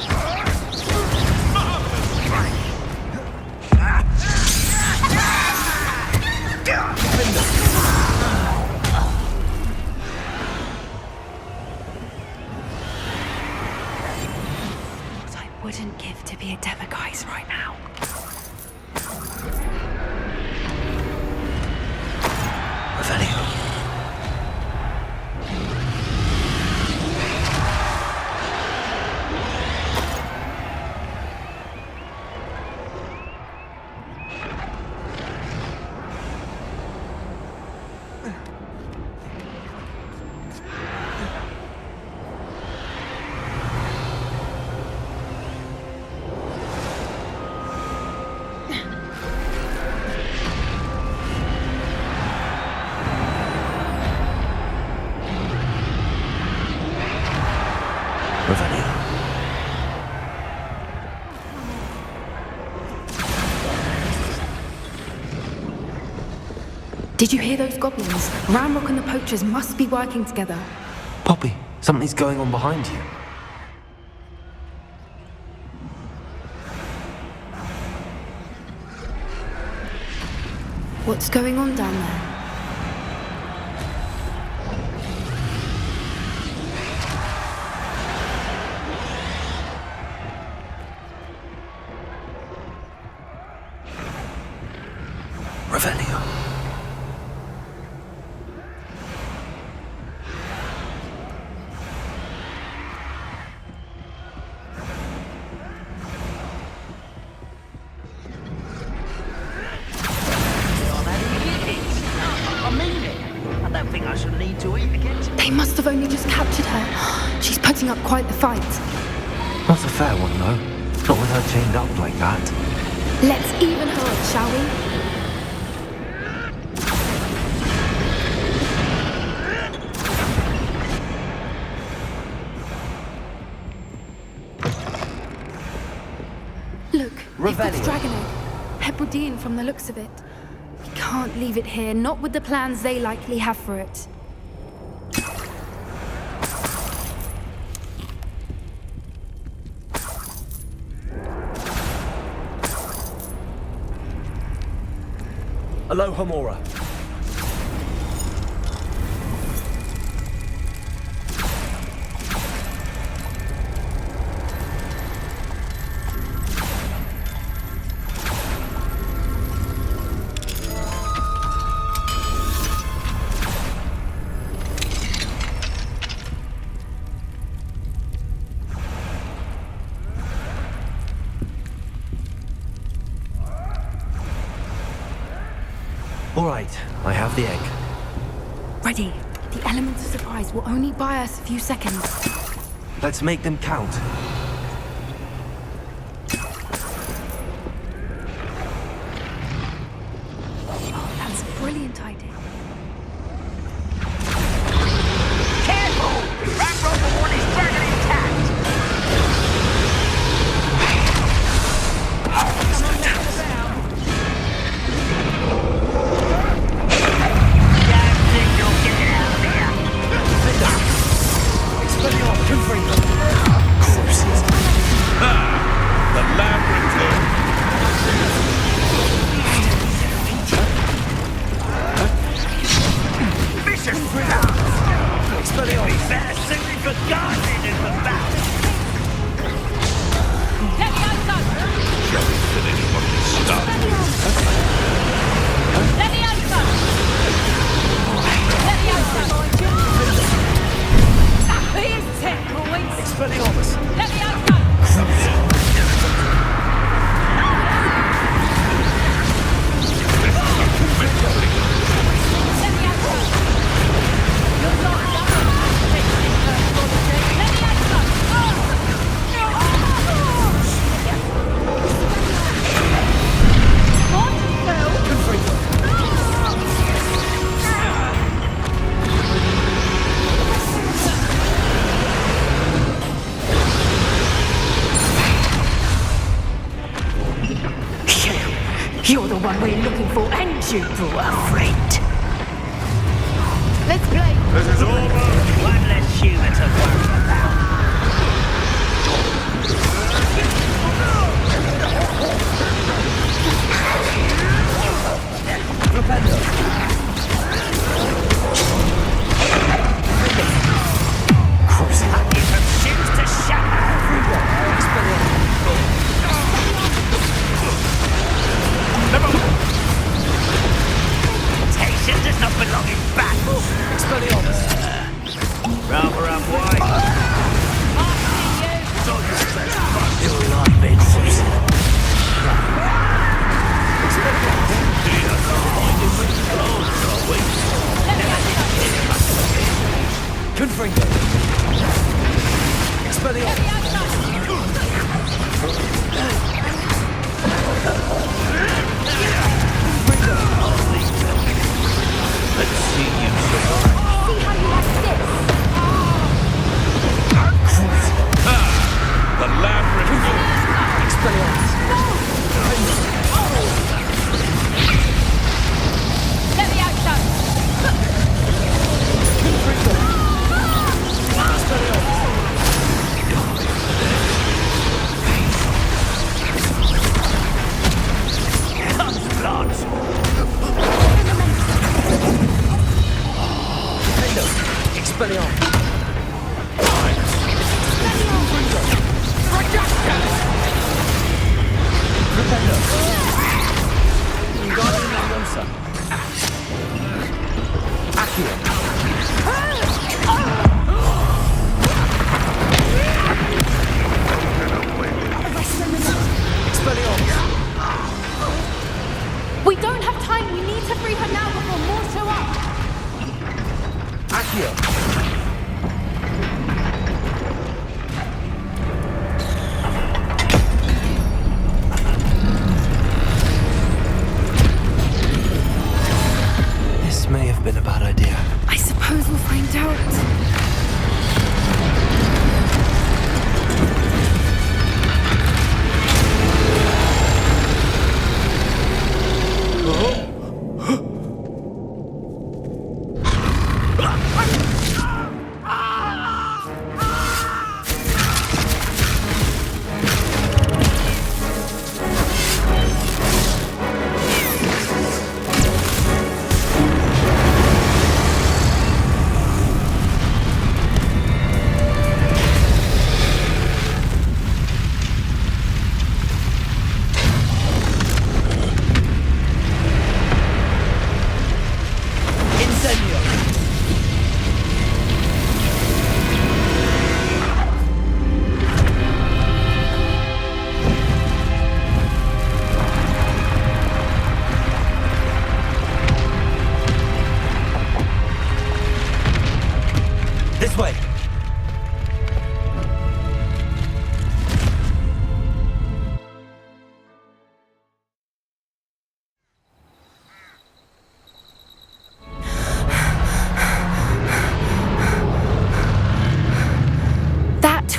What I wouldn't give to be a Demiguise right now. Revelio. Did you hear those goblins? Ramrock and the poachers must be working together. Poppy, something's going on behind you. What's going on down there? Revelio. I mean it. I don't think I should need to eat again. They must have only just captured her. She's putting up quite the fight. Not a fair one, though. Not with her chained up like that. Let's even her up, shall we? Look, they've got dragon egg. Hebridean from the looks of it. We can't leave it here, not with the plans they likely have for it. Alohomora. right. I have the egg. Ready. The element of surprise will only buy us a few seconds. Let's make them count. Oh, that's a brilliant idea. Careful! Ramrock the one is burning intact! Damn thing, you'll get it out of there! Expelliarmus, Confringo. Corpses. The laboratory. Vicious blast! Expelliarmus! Be better suited for gardening than for battle! Let me outside! Showing finish what you started. Let me outside! Let me outside! Here's 10 points! Expelliarmus. Let me outside! You're the one we're looking for, and you brought a friend. Let's play. This is over. One less human to worry about. Cut you from shoes to shadow. Temptation does not belong in battle. Expelliarmus. Rather unwise. You'll love it, Susan. Confringo. Expelliarmus. Let's see you survive. See how you like this? The laboratory. Expelliarmus. Let me outside! Confringo. Expelliarmus.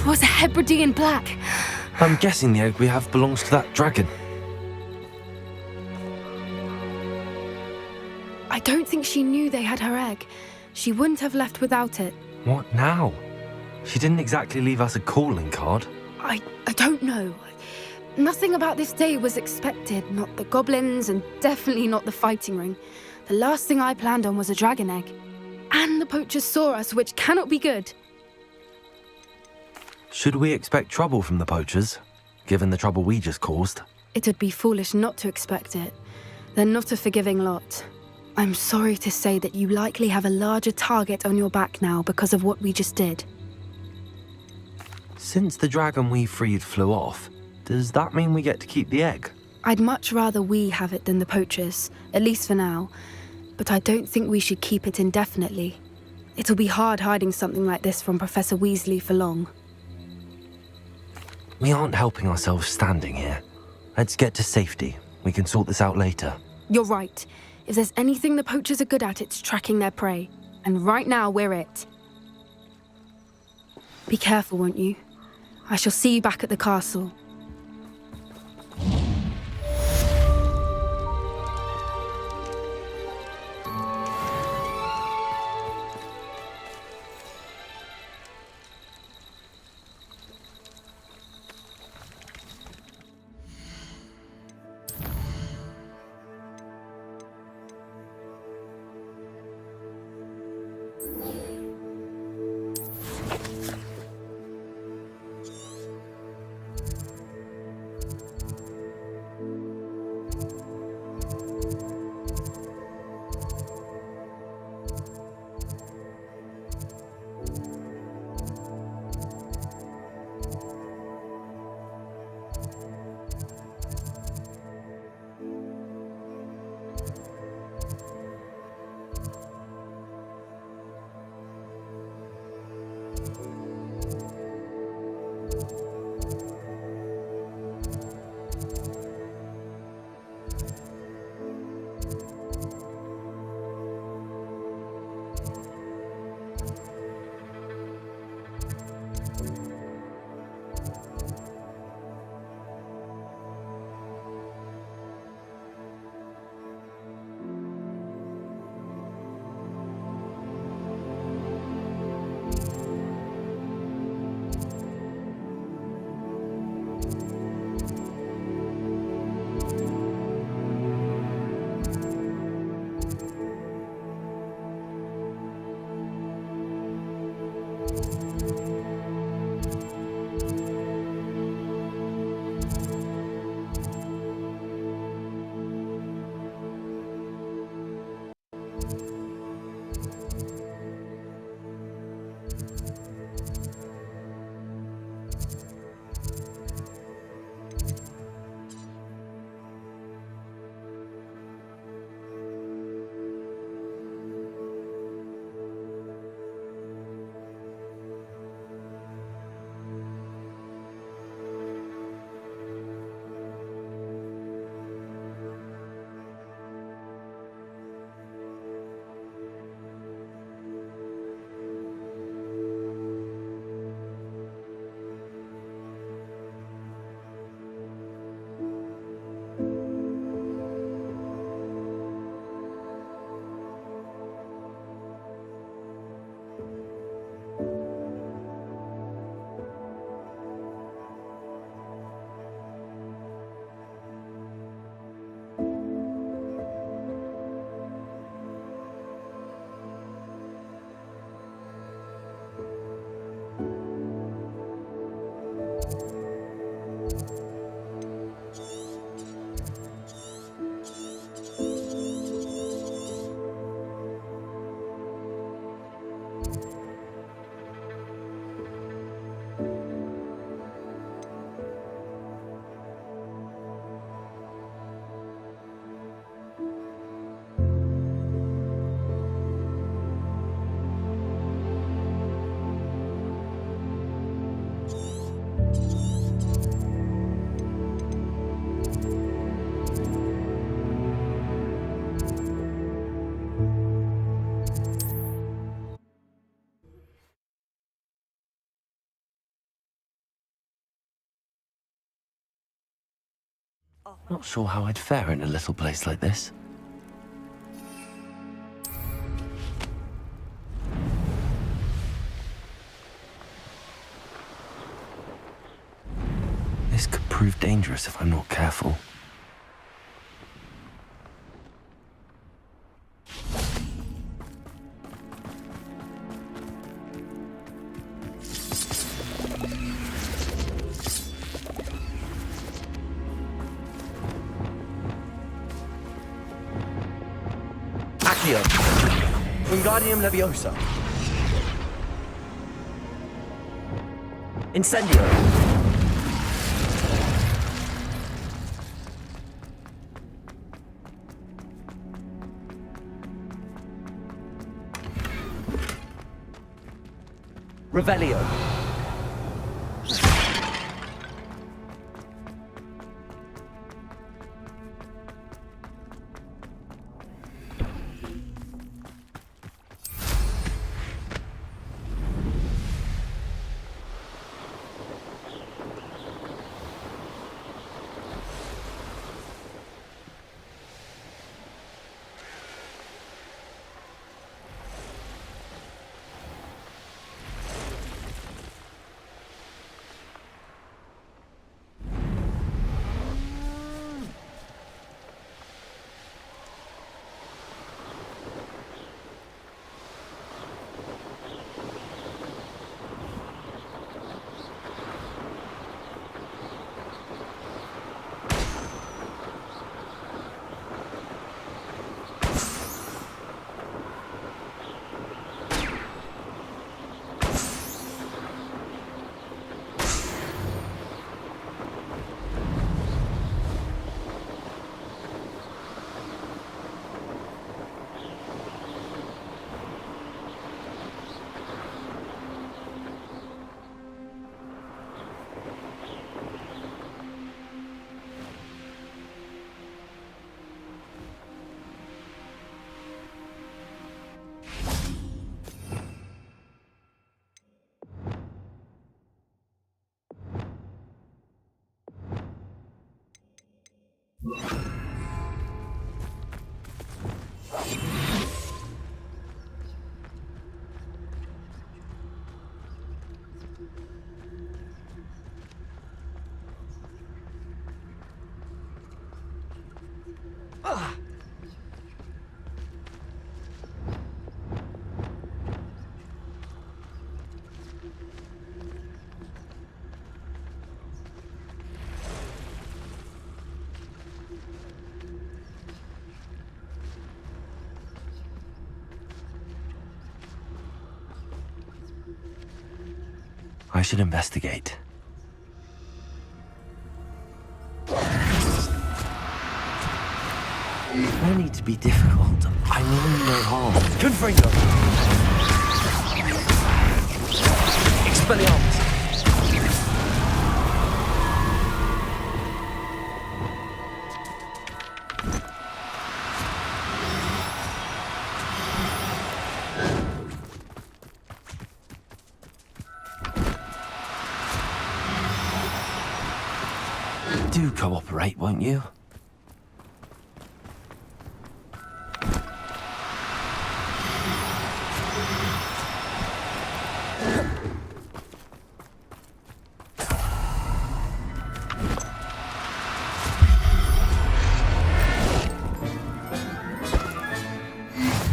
was a Hebridean black. I'm guessing the egg we have belongs to that dragon. I don't think she knew they had her egg. She wouldn't have left without it. What now? She didn't exactly leave us a calling card. I don't know. Nothing about this day was expected. Not the goblins, and definitely not the fighting ring. The last thing I planned on was a dragon egg. And the poachers saw us, which cannot be good. Should we expect trouble from the poachers, given the trouble we just caused? It would be foolish not to expect it. They're not a forgiving lot. I'm sorry to say that you likely have a larger target on your back now because of what we just did. Since the dragon we freed flew off, does that mean we get to keep the egg? I'd much rather we have it than the poachers, at least for now. But I don't think we should keep it indefinitely. It'll be hard hiding something like this from Professor Weasley for long. We aren't helping ourselves standing here. Let's get to safety. We can sort this out later. You're right. If there's anything the poachers are good at, it's tracking their prey. And right now, we're it. Be careful, won't you? I shall see you back at the castle. Not sure how I'd fare in a little place like this. This could prove dangerous if I'm not careful. Accio. Wingardium Leviosa. Incendio. Revelio. I should investigate. No need to be difficult. I mean no harm. Confringo. Expelliarmus. Do cooperate, won't you?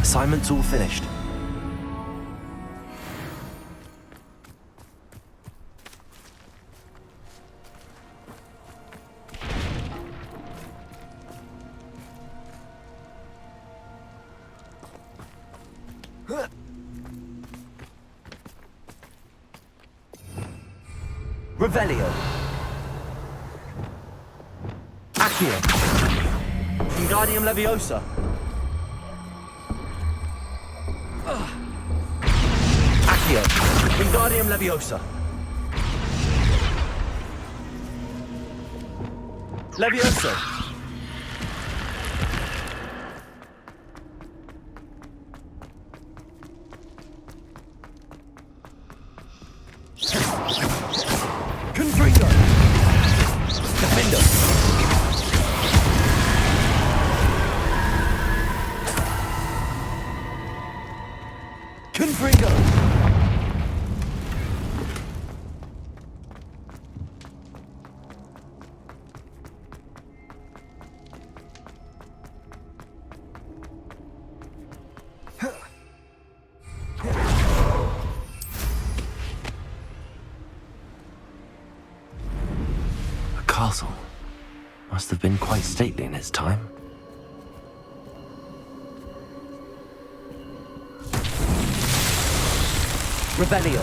Assignment's all finished. Revelio. Accio. Wingardium Leviosa. Accio. Wingardium Leviosa. Leviosa. Confringo. Defender. castle. Must have been quite stately in its time. Rebellion.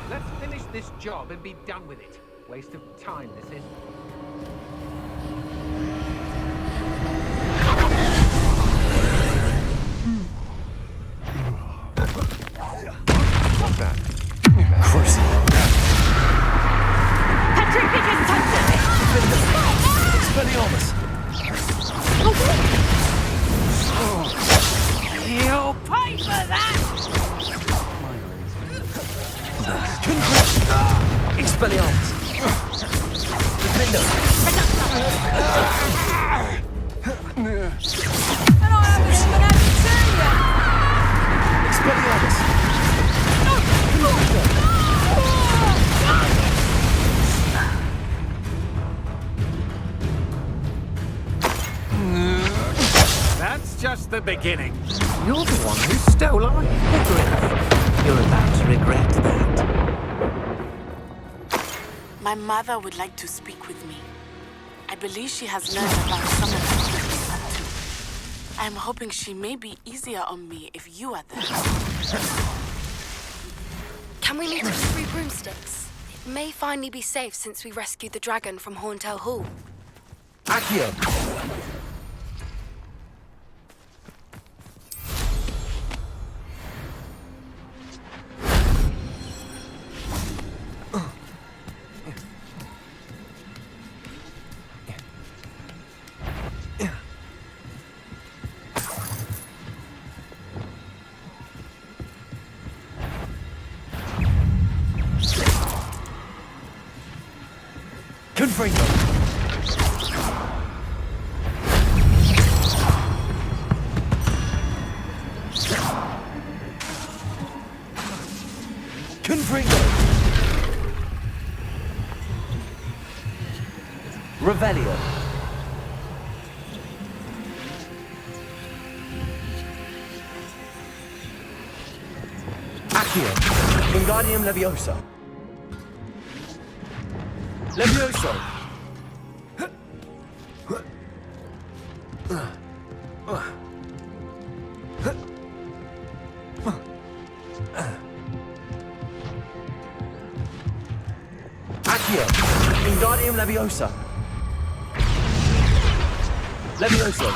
Let's finish this job and be done with it. Waste of time, this is. What's that? Petrificus Tempest! Expelliarmus! You'll pay for that! Expelliarmus! Defender! And I haven't even had to turn yet! Expelliarmus! That's just the beginning. You're the one who stole our hippogriff. You're about to regret that. My mother would like to speak with me. I believe she has learned about some of the things you're up to. I'm hoping she may be easier on me if you are there. Can we meet at the Three Broomsticks? It may finally be safe since we rescued the dragon from Horntail Hall. Accio! Confringo. Confringo. Revelio. Accio. Wingardium Leviosa. Levioso! Accio! Wingardium Leviosa! Levioso!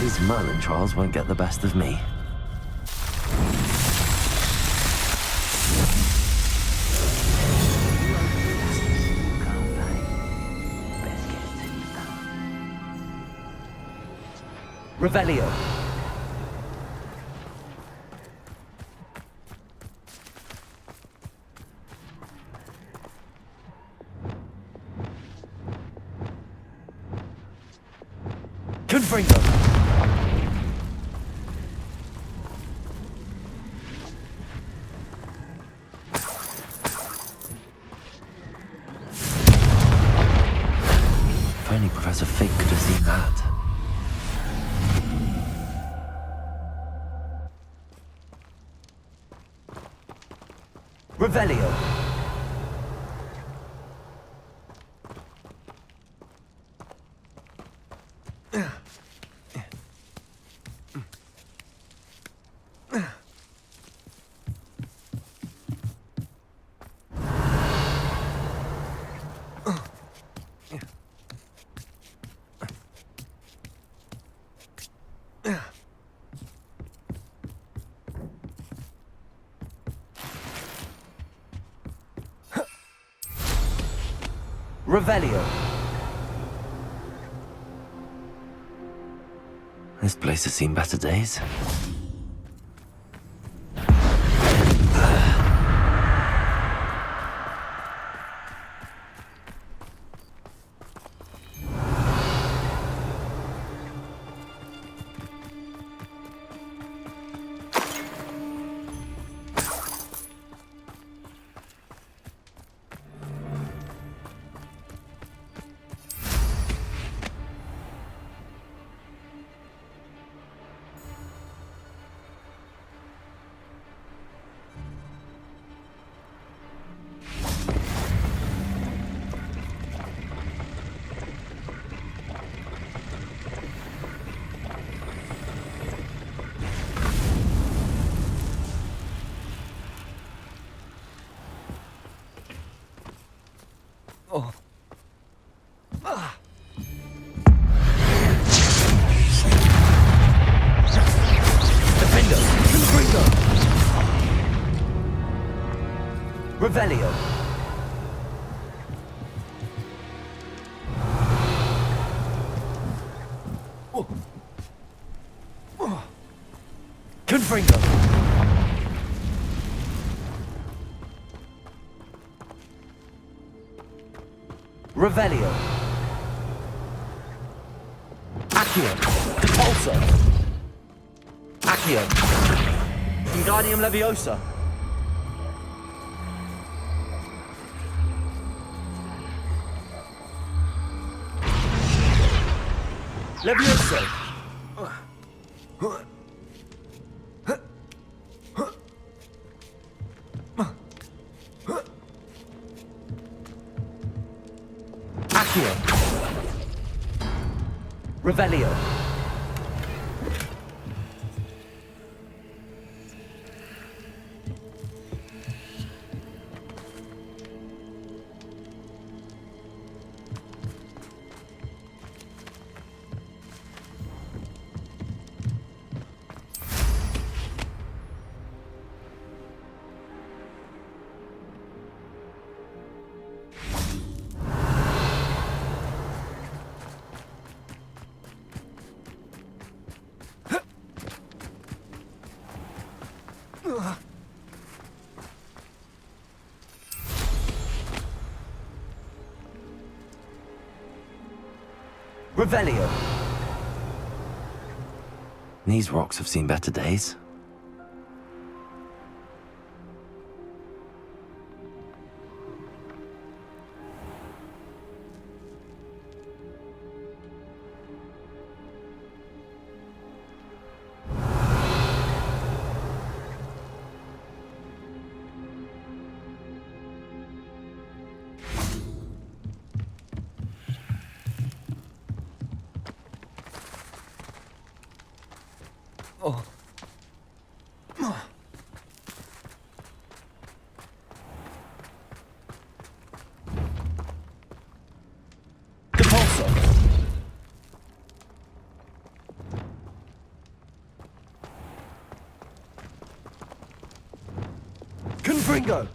These Merlin trials won't get the best of me. Revelio. Confringo. If only Professor Fig could have seen that. Revelio. Revelio. This place has seen better days. Revelio. Confringo. Revelio. Accio. Depulso. Accio. Wingardium Leviosa. Levioso. Accio. Revelio. Revelio. These rocks have seen better days. Oh. Depulso. Confringo.